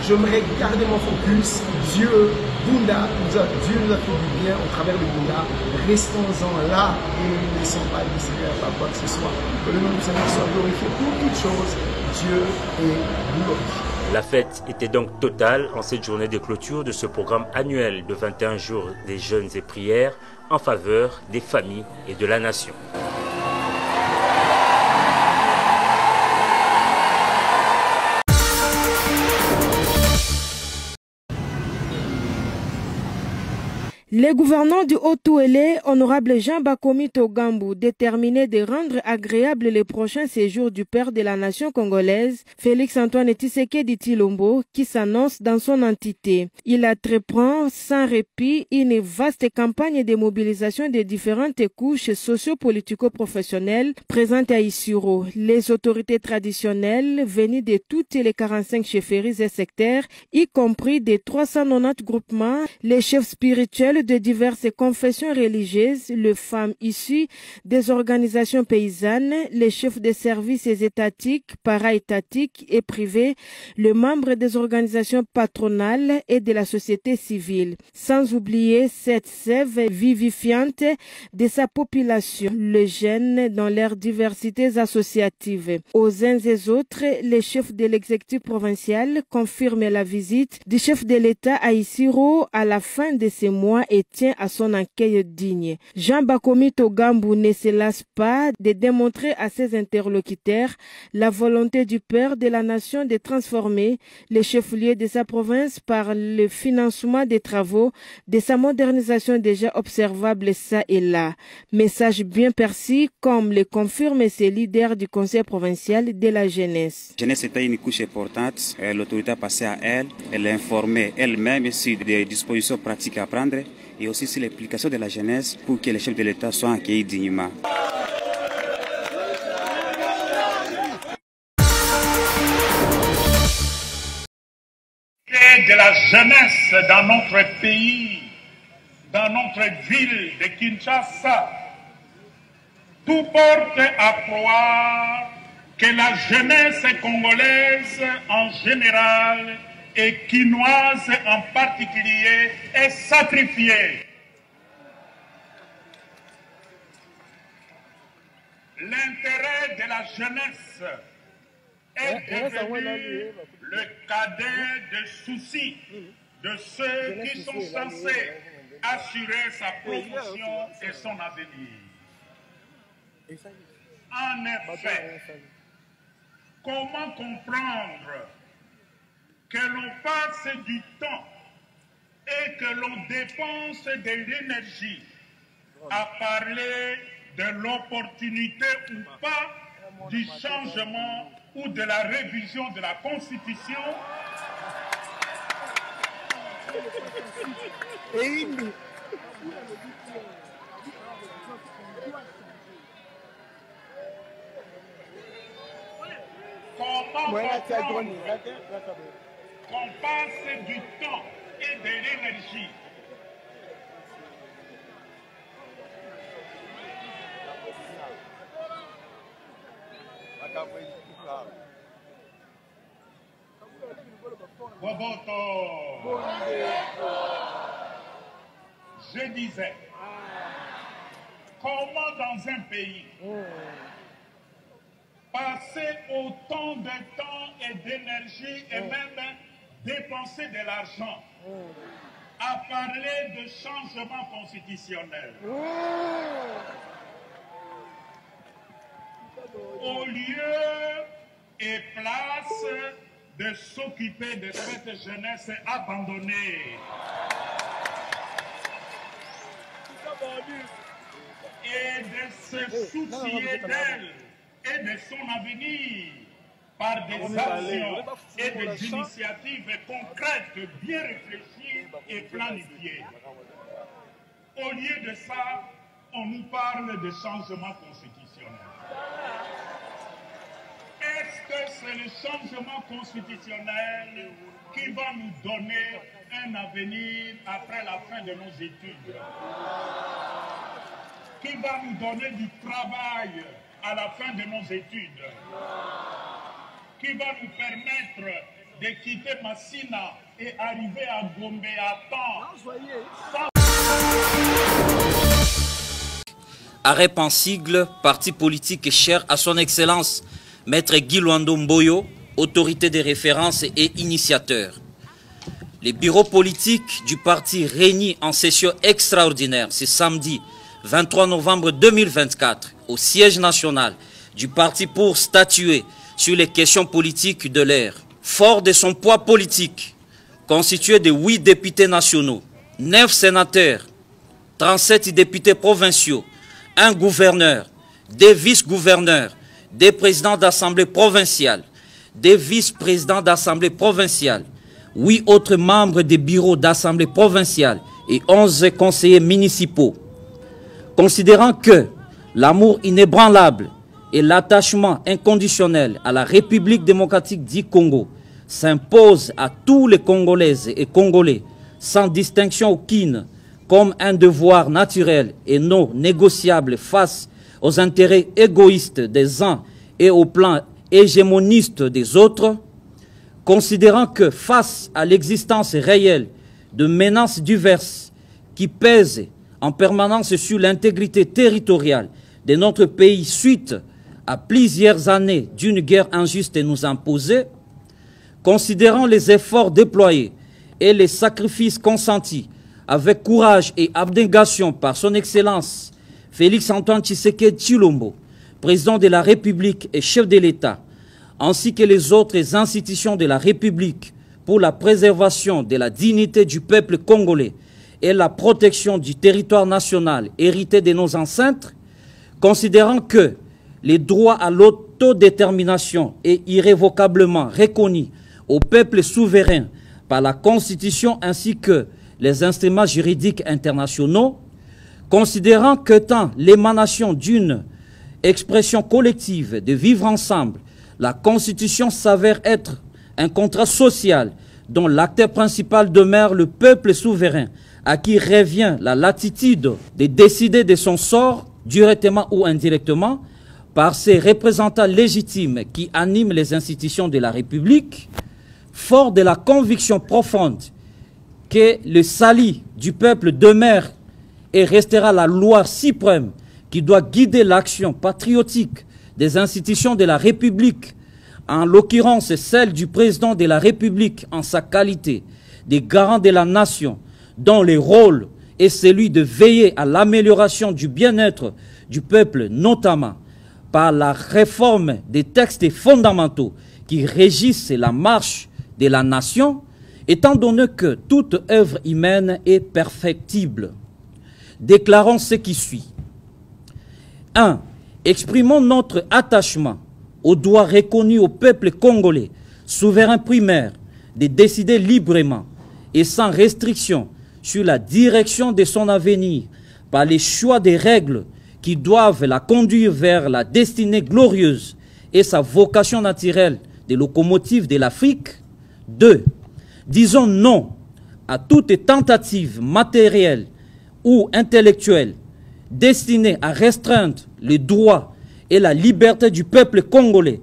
J'aimerais garder mon focus. Dieu nous a fait du bien au travers de Bunda. Restons-en là et ne laissons pas distraire par quoi que ce soit. Que le nom du Seigneur soit glorifié pour toutes choses. Dieu est glorifié. La fête était donc totale en cette journée de clôture de ce programme annuel de 21 jours des jeûnes et prières en faveur des familles et de la nation. Le gouverneur du Haut-Touélé, honorable Jean Bakomi Togambou, déterminé de rendre agréable les prochains séjours du père de la nation congolaise, Félix Antoine Tshisekedi Tshilombo, qui s'annonce dans son entité. Il entreprend sans répit une vaste campagne de mobilisation des différentes couches socio-politico-professionnelles présentes à Isiro. Les autorités traditionnelles venues de toutes les 45 chefferies et sectaires, y compris des 390 groupements, les chefs spirituels de diverses confessions religieuses, les femmes issues des organisations paysannes, les chefs des services étatiques, para-étatiques et privés, les membres des organisations patronales et de la société civile, sans oublier cette sève vivifiante de sa population, les jeunes dans leurs diversités associatives. Aux uns et autres, les chefs de l'exécutif provincial confirment la visite du chef de l'État à Isiro à la fin de ce mois et tient à son accueil digne. Jean Bakomi Togambu ne se lasse pas de démontrer à ses interlocuteurs la volonté du Père de la Nation de transformer les chefs-lieux de sa province par le financement des travaux de sa modernisation déjà observable ça et là. Message bien perçu comme le confirment ces leaders du Conseil provincial de la jeunesse. La jeunesse était une couche importante, l'autorité a passé à elle, elle a informé elle-même sur des dispositions pratiques à prendre et aussi sur l'implication de la jeunesse pour que les chefs de l'État soient accueillis dignement. De la jeunesse dans notre pays, dans notre ville de Kinshasa, tout porte à croire que la jeunesse congolaise en général et quinoise en particulier est sacrifiée. L'intérêt de la jeunesse est devenu le cadet de soucis de ceux qui sont censés assurer sa promotion et son avenir. En effet, comment comprendre que l'on passe du temps et que l'on dépense de l'énergie à parler de l'opportunité ou pas du changement ou de la révision de la Constitution comment qu'on passe du temps et de l'énergie je disais, comment dans un pays passer autant de temps et d'énergie et même dépenser de l'argent à parler de changement constitutionnel au lieu et place de s'occuper de cette jeunesse abandonnée et de se soucier d'elle et de son avenir par des actions et des initiatives concrètes bien réfléchies et planifiées. Au lieu de ça, on nous parle de changement constitutionnel. Est-ce que c'est le changement constitutionnel qui va nous donner un avenir après la fin de nos études? Qui va nous donner du travail à la fin de nos études? Qui va nous permettre de quitter Massina et arriver à Gombe à temps? Arrêt en sigle, parti politique cher à son excellence, Maître Guy Luando Mboyo, autorité de référence et initiateur. Les bureaux politiques du parti réunis en session extraordinaire ce samedi 23 novembre 2024 au siège national du parti pour statuer sur les questions politiques de l'ère. Fort de son poids politique, constitué de 8 députés nationaux, 9 sénateurs, 37 députés provinciaux, un gouverneur, des vice-gouverneurs, des présidents d'assemblée provinciale, des vice-présidents d'assemblée provinciale, 8 autres membres des bureaux d'assemblée provinciale et 11 conseillers municipaux. Considérant que l'amour inébranlable et l'attachement inconditionnel à la République démocratique du Congo s'imposent à tous les Congolaises et Congolais, sans distinction aucune, comme un devoir naturel et non négociable face aux intérêts égoïstes des uns et au plan hégémoniste des autres, considérant que face à l'existence réelle de menaces diverses qui pèsent en permanence sur l'intégrité territoriale de notre pays suite à plusieurs années d'une guerre injuste nous imposée, considérant les efforts déployés et les sacrifices consentis avec courage et abnégation par son Excellence Félix Antoine Tshisekedi Tshilombo, président de la République et chef de l'État, ainsi que les autres institutions de la République pour la préservation de la dignité du peuple congolais et la protection du territoire national hérité de nos ancêtres, considérant que les droits à l'autodétermination est irrévocablement reconnu au peuple souverain par la Constitution ainsi que les instruments juridiques internationaux, considérant que tant l'émanation d'une expression collective de vivre ensemble, la Constitution s'avère être un contrat social dont l'acteur principal demeure le peuple souverain, à qui revient la latitude de décider de son sort, directement ou indirectement, par ses représentants légitimes qui animent les institutions de la République, fort de la conviction profonde que le salut du peuple demeure et restera la loi suprême qui doit guider l'action patriotique des institutions de la République, en l'occurrence celle du président de la République en sa qualité de garant de la nation, dont le rôle est celui de veiller à l'amélioration du bien-être du peuple, notamment par la réforme des textes fondamentaux qui régissent la marche de la nation, étant donné que toute œuvre humaine est perfectible. Déclarons ce qui suit. 1. Exprimons notre attachement au droit reconnu au peuple congolais, souverain primaire, de décider librement et sans restriction sur la direction de son avenir par les choix des règles qui doivent la conduire vers la destinée glorieuse et sa vocation naturelle de locomotive de l'Afrique. 2. Disons non à toute tentative matérielle ou intellectuelle destinée à restreindre les droits et la liberté du peuple congolais,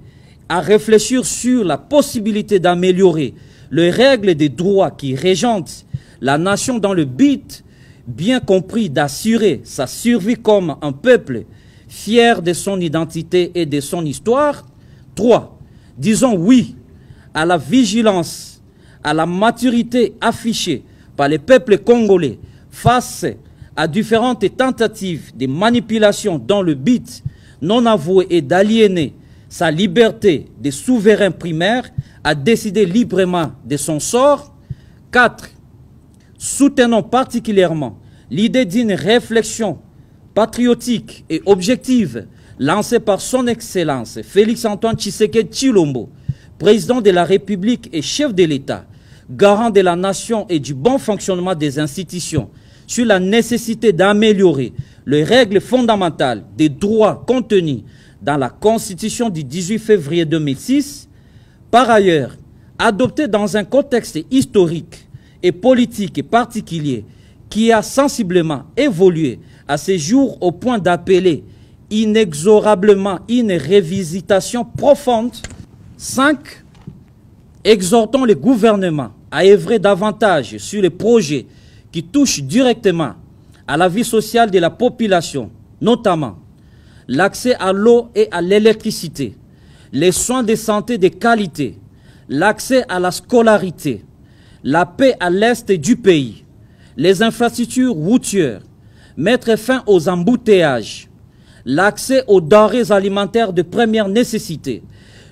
à réfléchir sur la possibilité d'améliorer les règles des droits qui régentent la nation dans le but bien compris d'assurer sa survie comme un peuple fier de son identité et de son histoire. 3. Disons oui à la vigilance, à la maturité affichée par les peuples congolais face à différentes tentatives de manipulation dans le but non avoué et d'aliéner sa liberté de souverain primaire à décider librement de son sort. 4. Soutenons particulièrement l'idée d'une réflexion patriotique et objective lancée par son Excellence Félix Antoine Tshisekedi Tshilombo, président de la République et chef de l'État, garant de la nation et du bon fonctionnement des institutions, sur la nécessité d'améliorer les règles fondamentales des droits contenus dans la Constitution du 18 février 2006, par ailleurs, adoptée dans un contexte historique et politique et particulier qui a sensiblement évolué à ces jours au point d'appeler inexorablement une révisitation profonde. 5. Exhortons le gouvernement à œuvrer davantage sur les projets qui touchent directement à la vie sociale de la population, notamment l'accès à l'eau et à l'électricité, les soins de santé de qualité, l'accès à la scolarité, la paix à l'est du pays, les infrastructures routières, mettre fin aux embouteillages, l'accès aux denrées alimentaires de première nécessité,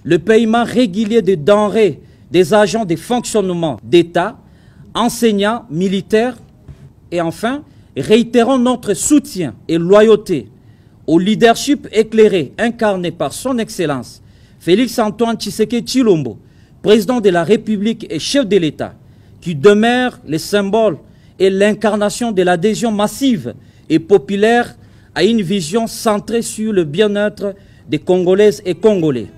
le paiement régulier des denrées des agents de fonctionnement d'État, enseignants, militaires, et enfin, réitérons notre soutien et loyauté au leadership éclairé incarné par son Excellence Félix Antoine Tshisekedi Tshilombo, président de la République et chef de l'État, qui demeure le symbole et l'incarnation de l'adhésion massive et populaire à une vision centrée sur le bien-être des Congolaises et Congolais.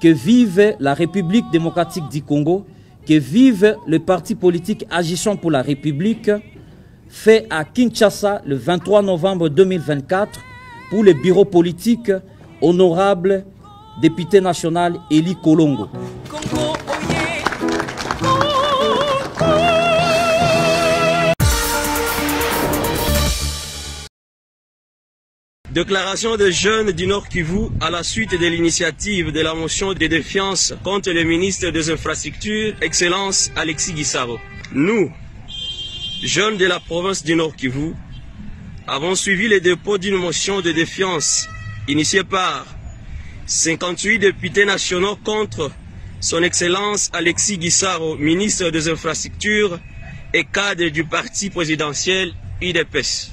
Que vive la République démocratique du Congo, que vive le parti politique Agissons pour la République, fait à Kinshasa le 23 novembre 2024 pour le bureau politique honorable député national Eli Kolongo. Déclaration des jeunes du Nord Kivu à la suite de l'initiative de la motion de défiance contre le ministre des Infrastructures, Excellence Alexis Gisaro. Nous, jeunes de la province du Nord Kivu, avons suivi le dépôt d'une motion de défiance initiée par 58 députés nationaux contre son Excellence Alexis Guissaro, ministre des Infrastructures et cadre du parti présidentiel UDPS.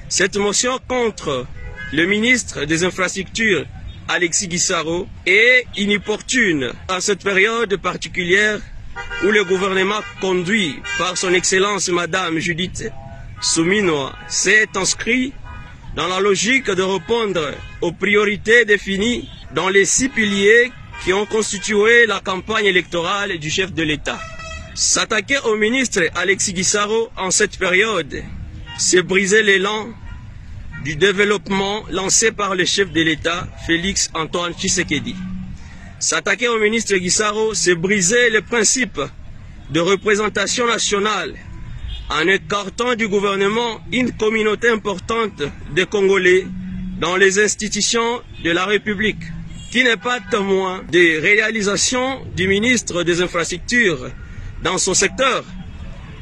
Cette motion contre le ministre des Infrastructures Alexis Guissaro est inopportune en cette période particulière où le gouvernement conduit par son Excellence Madame Judith Suminwa s'est inscrit dans la logique de répondre aux priorités définies dans les 6 piliers qui ont constitué la campagne électorale du chef de l'État. S'attaquer au ministre Alexis Guissaro en cette période, c'est briser l'élan du développement lancé par le chef de l'État, Félix Antoine Tshisekedi. S'attaquer au ministre Guissaro, c'est briser le principe de représentation nationale en écartant du gouvernement une communauté importante de Congolais dans les institutions de la République, qui n'est pas témoin des réalisations du ministre des Infrastructures dans son secteur.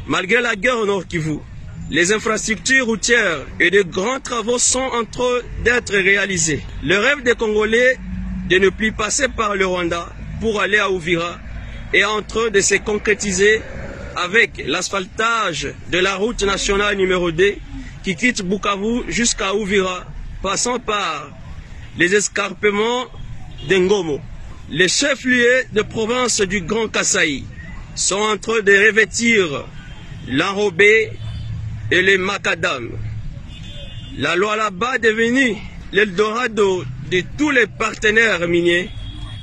Malgré la guerre au Nord Kivu, les infrastructures routières et de grands travaux sont en train d'être réalisés. Le rêve des Congolais de ne plus passer par le Rwanda pour aller à Uvira est en train de se concrétiser avec l'asphaltage de la route nationale numéro 2 qui quitte Bukavu jusqu'à Uvira, passant par les escarpements d'Ngomo. Les chefs-lieux de province du Grand Kasaï sont en train de revêtir l'enrobé et les macadam. La loi là-bas est devenue l'Eldorado de tous les partenaires miniers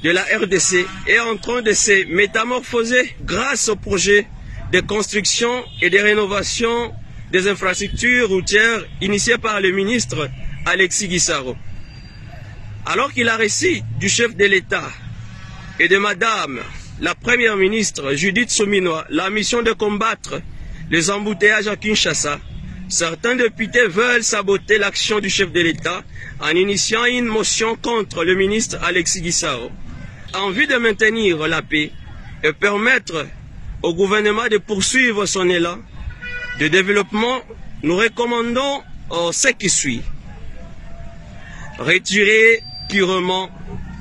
de la RDC est en train de se métamorphoser grâce au projet de construction et de rénovation des infrastructures routières initié par le ministre Alexis Guissaro. Alors qu'il a reçu du chef de l'État et de Madame la Première ministre Judith Suminwa la mission de combattre les embouteillages à Kinshasa, certains députés veulent saboter l'action du chef de l'État en initiant une motion contre le ministre Alexis Guissaro. En vue de maintenir la paix et permettre au gouvernement de poursuivre son élan de développement, nous recommandons ce qui suit. Retirer purement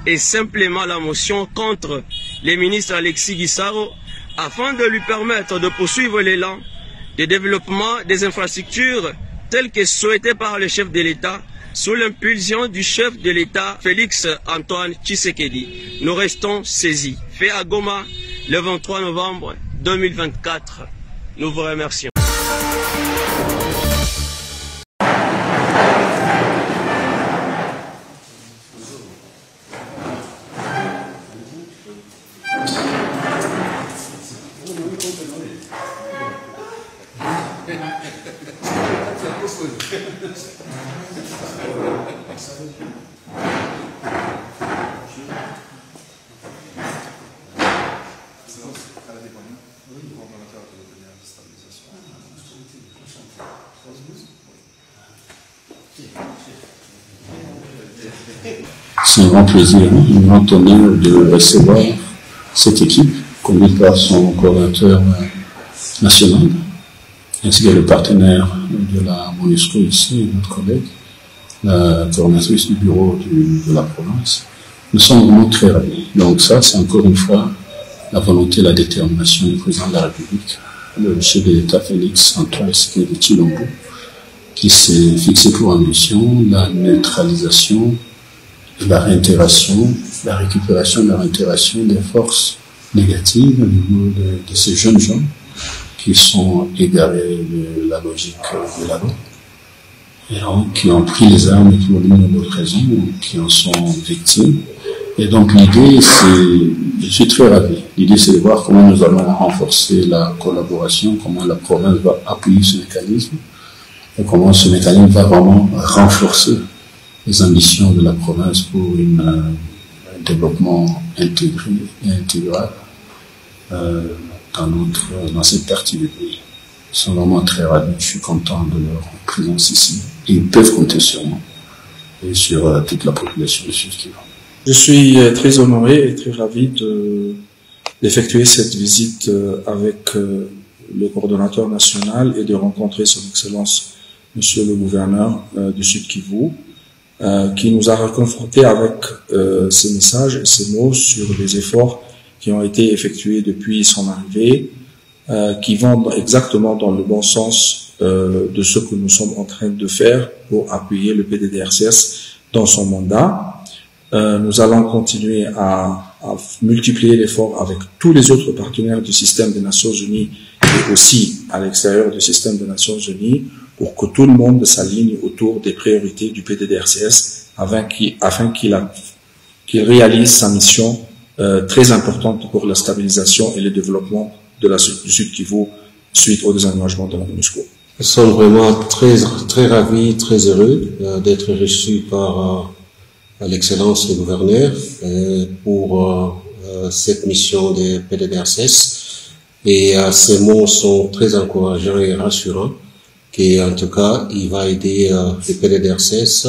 et simplement la motion contre le ministre Alexis Guissaro afin de lui permettre de poursuivre l'élan de développement des infrastructures telles que souhaitées par le chef de l'État sous l'impulsion du chef de l'État Félix Antoine Tshisekedi. Nous restons saisis. Fait à Goma le 23 novembre 2024. Nous vous remercions. C'est un grand plaisir, un grand honneur de recevoir cette équipe conduite par son coordinateur national, ainsi que le partenaire de la MONUSCO ici, notre collègue, la coordinatrice du bureau de la province. Nous sommes vraiment très ravis. Donc ça, c'est encore une fois la volonté et la détermination du président de la République, le chef de l'État Félix Antoine Tshisekedi, qui s'est fixé pour ambition la neutralisation, la réintégration, la récupération de la réintégration des forces négatives au niveau de ces jeunes gens qui sont égarés de la logique de la loi, et donc qui ont pris les armes et pour l'une ou l'autre raison, qui en sont victimes. Et donc l'idée, c'est, je suis très ravi, l'idée c'est de voir comment nous allons renforcer la collaboration, comment la province va appuyer ce mécanisme, et comment ce mécanisme va vraiment renforcer les ambitions de la province pour un développement intégré et intégral dans cette partie du pays. Ils sont vraiment très ravis, je suis content de leur présence ici. Et ils peuvent compter sur moi et sur toute la population de Sud-Kivu. Je suis très honoré et très ravi d'effectuer cette visite avec le coordonnateur national et de rencontrer son Excellence, Monsieur le gouverneur du Sud Kivu, qui nous a reconfrontés avec ces messages et ces mots sur les efforts qui ont été effectués depuis son arrivée, qui vont exactement dans le bon sens de ce que nous sommes en train de faire pour appuyer le PDDRCS dans son mandat. Nous allons continuer à multiplier l'effort avec tous les autres partenaires du système des Nations Unies et aussi à l'extérieur du système des Nations Unies pour que tout le monde s'aligne autour des priorités du PDDRCS afin qu'il réalise sa mission très importante pour la stabilisation et le développement du Sud Kivu suite au désengagement de la MONUSCO. Nous sommes vraiment très ravis, très heureux d'être reçus par l'excellence du gouverneur pour cette mission de PDDRCS. Et ces mots sont très encourageants et rassurants, qu'en tout cas, il va aider le PDDRCS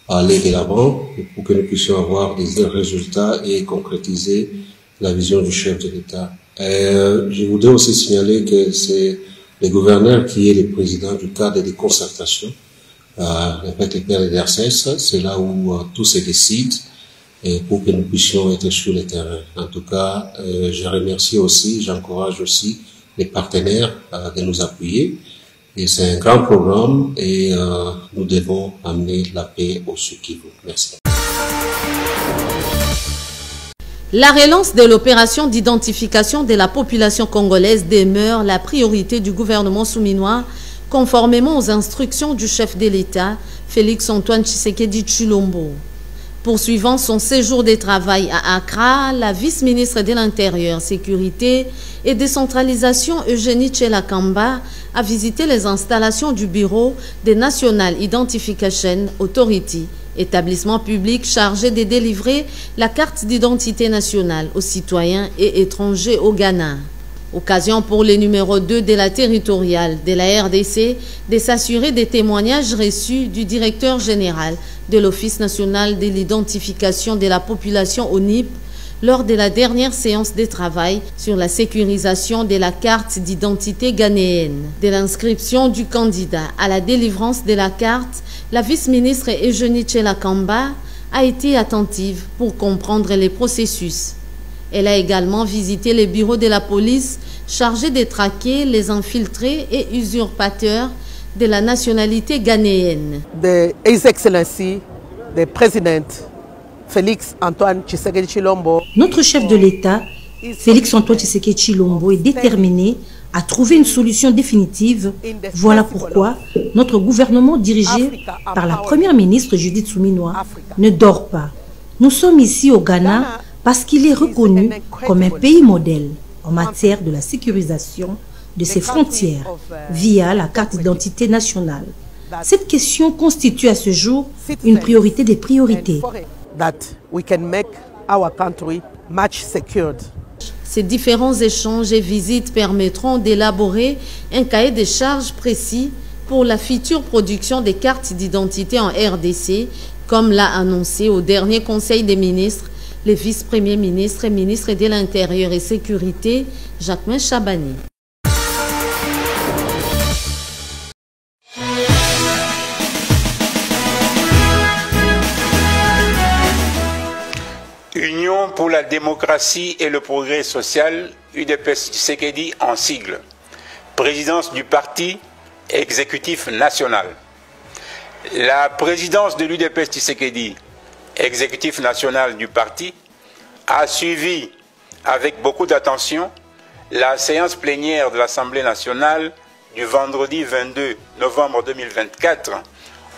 à aller de l'avant pour que nous puissions avoir des résultats et concrétiser la vision du chef de l'État. Je voudrais aussi signaler que c'est le gouverneur qui est le président du cadre de concertation avec le PDDRCS. C'est là où tout se décide et pour que nous puissions être sur le terrain. En tout cas, je remercie aussi, j'encourage aussi les partenaires de nous appuyer. Et c'est un grand programme et nous devons amener la paix au Sud Kivu. Merci. La relance de l'opération d'identification de la population congolaise demeure la priorité du gouvernement souminois, conformément aux instructions du chef de l'État, Félix Antoine Tshisekedi Tshilombo. Poursuivant son séjour de travail à Accra, la vice-ministre de l'Intérieur, Sécurité et Décentralisation Eugénie Tchelakamba a visité les installations du Bureau des National Identification Authority, établissement public chargé de délivrer la carte d'identité nationale aux citoyens et étrangers au Ghana. Occasion pour le numéro 2 de la territoriale de la RDC de s'assurer des témoignages reçus du directeur général de l'Office national de l'identification de la population ONIP lors de la dernière séance de travail sur la sécurisation de la carte d'identité ghanéenne. De l'inscription du candidat à la délivrance de la carte, la vice-ministre Eugénie Tchelakamba a été attentive pour comprendre les processus. Elle a également visité les bureaux de la police chargés de traquer les infiltrés et usurpateurs de la nationalité ghanéenne. His Excellency, the President Félix Antoine Tshisekedi Tshilombo. Notre chef de l'État, Félix Antoine Tshisekedi Tshilombo, est déterminé à trouver une solution définitive. Voilà pourquoi notre gouvernement dirigé par la première ministre Judith Suminwa ne dort pas. Nous sommes ici au Ghana parce qu'il est reconnu comme un pays modèle en matière de la sécurisation de ses frontières via la carte d'identité nationale. Cette question constitue à ce jour une priorité des priorités. Ces différents échanges et visites permettront d'élaborer un cahier de charges précis pour la future production des cartes d'identité en RDC, comme l'a annoncé au dernier Conseil des ministres le vice-premier ministre et ministre de l'Intérieur et Sécurité, Jacquemain Chabani. Union pour la démocratie et le progrès social, UDPS Tshisekedi en sigle. Présidence du parti exécutif national. La présidence de l'UDPS Tshisekedi, exécutif national du parti, a suivi avec beaucoup d'attention la séance plénière de l'Assemblée nationale du vendredi 22 novembre 2024,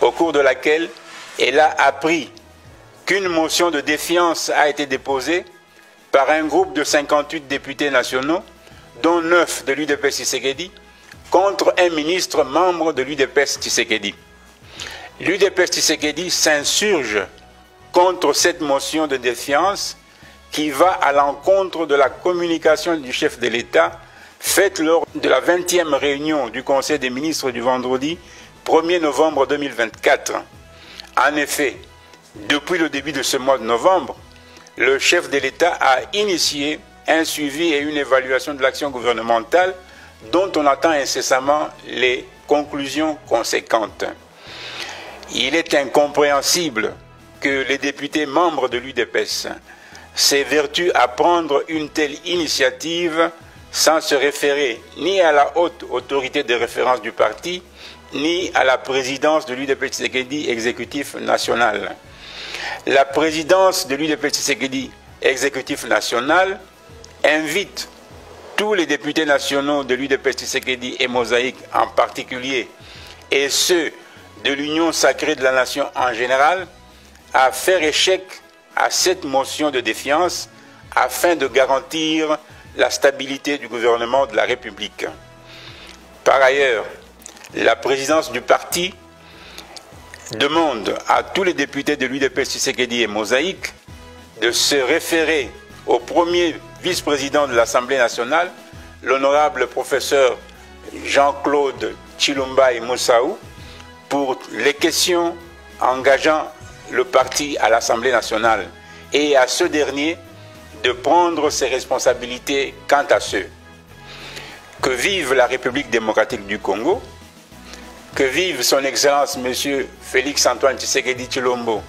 au cours de laquelle elle a appris qu'une motion de défiance a été déposée par un groupe de 58 députés nationaux, dont 9 de l'UDPS Tshisekedi, contre un ministre membre de l'UDPS Tshisekedi. L'UDPS Tshisekedi s'insurge contre cette motion de défiance qui va à l'encontre de la communication du chef de l'État faite lors de la 20e réunion du Conseil des ministres du vendredi 1er novembre 2024. En effet, depuis le début de ce mois de novembre, le chef de l'État a initié un suivi et une évaluation de l'action gouvernementale dont on attend incessamment les conclusions conséquentes. Il est incompréhensible que les députés membres de l'UDPS s'évertuent à prendre une telle initiative sans se référer ni à la haute autorité de référence du parti, ni à la présidence de l'UDPS Tshisekedi exécutif national. La présidence de l'UDPS Tshisekedi exécutif national invite tous les députés nationaux de l'UDPS Tshisekedi et Mosaïque en particulier, et ceux de l'Union sacrée de la nation en général, à faire échec à cette motion de défiance afin de garantir la stabilité du gouvernement de la République. Par ailleurs, la présidence du parti demande à tous les députés de l'UDPS Tshisekedi et Mosaïque de se référer au premier vice-président de l'Assemblée nationale, l'honorable professeur Jean-Claude Tshilombo Moussaou, pour les questions engageant le parti à l'Assemblée nationale, et à ce dernier de prendre ses responsabilités quant à ceux. Que vive la République démocratique du Congo, que vive son Excellence M. Félix Antoine Tshisekedi Tshilombo,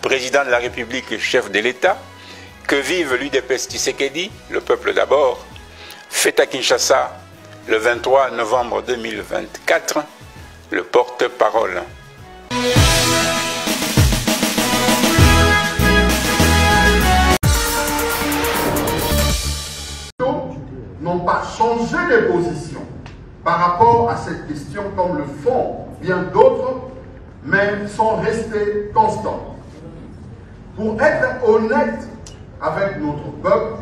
président de la République et chef de l'État, que vive l'UDPS Tshisekedi, le peuple d'abord, fête à Kinshasa le 23 novembre 2024, le porte-parole. N'ont pas changé les positions par rapport à cette question comme le font bien d'autres, mais sont restés constants. Pour être honnête avec notre peuple,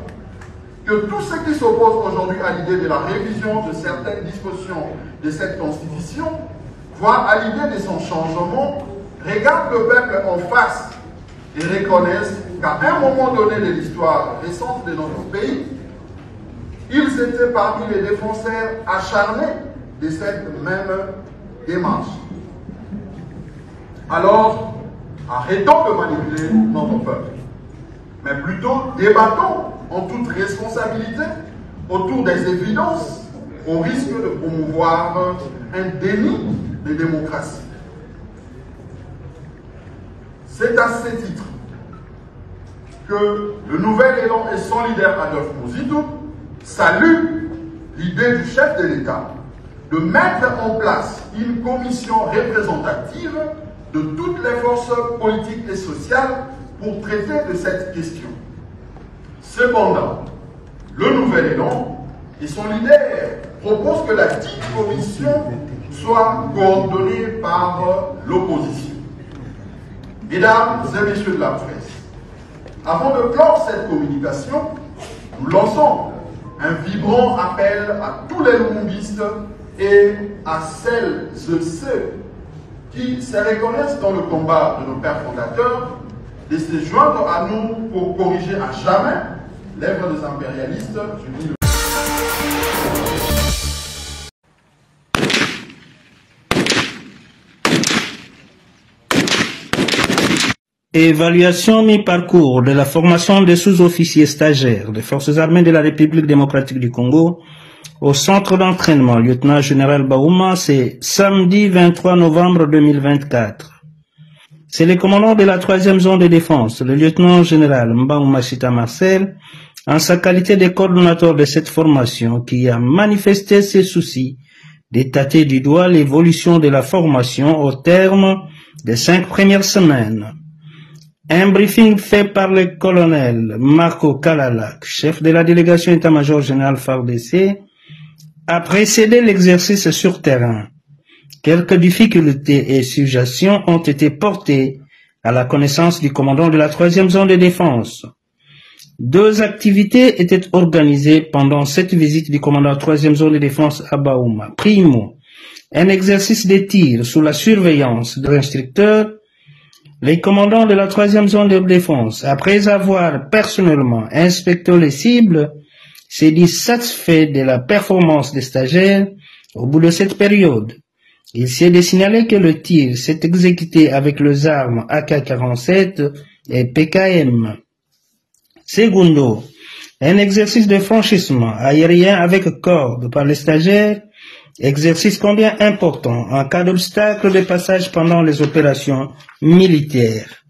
que tous ceux qui s'opposent aujourd'hui à l'idée de la révision de certaines dispositions de cette Constitution, voire à l'idée de son changement, regardent le peuple en face et reconnaissent qu'à un moment donné de l'histoire récente de notre pays, ils étaient parmi les défenseurs acharnés de cette même démarche. Alors, arrêtons de manipuler notre peuple, mais plutôt débattons en toute responsabilité autour des évidences au risque de promouvoir un déni de démocratie. C'est à ce titre que le nouvel élan et son leader Adolphe Muzito salue l'idée du chef de l'État de mettre en place une commission représentative de toutes les forces politiques et sociales pour traiter de cette question. Cependant, le nouvel élan et son leader proposent que la dite commission soit coordonnée par l'opposition. Mesdames et messieurs de la presse, avant de clore cette communication, nous lançons un vibrant appel à tous les lumumbistes et à celles et ceux qui se reconnaissent dans le combat de nos pères fondateurs de se joindre à nous pour corriger à jamais l'œuvre des impérialistes. Évaluation mi-parcours de la formation des sous-officiers stagiaires des Forces armées de la République démocratique du Congo au centre d'entraînement lieutenant-général Baouma, c'est samedi 23 novembre 2024. C'est le commandant de la 3e zone de défense, le lieutenant-général Mbaouma Chita Marcel, en sa qualité de coordonnateur de cette formation, qui a manifesté ses soucis de tâter du doigt l'évolution de la formation au terme des 5 premières semaines. Un briefing fait par le colonel Marco Kalalak, chef de la délégation état-major général FARDC, a précédé l'exercice sur terrain. Quelques difficultés et suggestions ont été portées à la connaissance du commandant de la 3e zone de défense. 2 activités étaient organisées pendant cette visite du commandant de la 3e zone de défense à Baouma. Primo, un exercice de tir sous la surveillance de l'instructeur. Les commandants de la 3e zone de défense, après avoir personnellement inspecté les cibles, s'est dit satisfait de la performance des stagiaires au bout de cette période. Il s'est de signaler que le tir s'est exécuté avec les armes AK-47 et PKM. Segundo, Un exercice de franchissement aérien avec corde par les stagiaires, exercice combien important en cas d'obstacle de passage pendant les opérations militaires.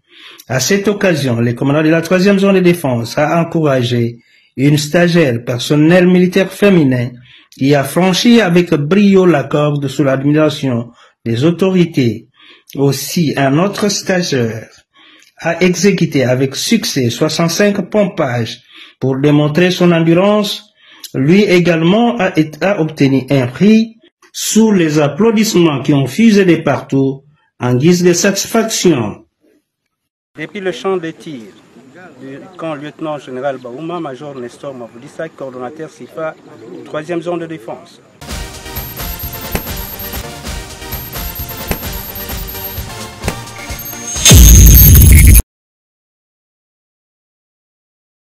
À cette occasion, le commandant de la 3e zone de défense a encouragé une stagiaire personnel militaire féminin qui a franchi avec brio la corde sous l'admiration des autorités. Aussi, un autre stagiaire a exécuté avec succès 65 pompages pour démontrer son endurance. Lui également a obtenu un prix sous les applaudissements qui ont fusé de partout en guise de satisfaction. Depuis le champ de tir du camp lieutenant général Baouma, major Nestor Mavoudissa, coordonnateur SIFA, 3e zone de défense.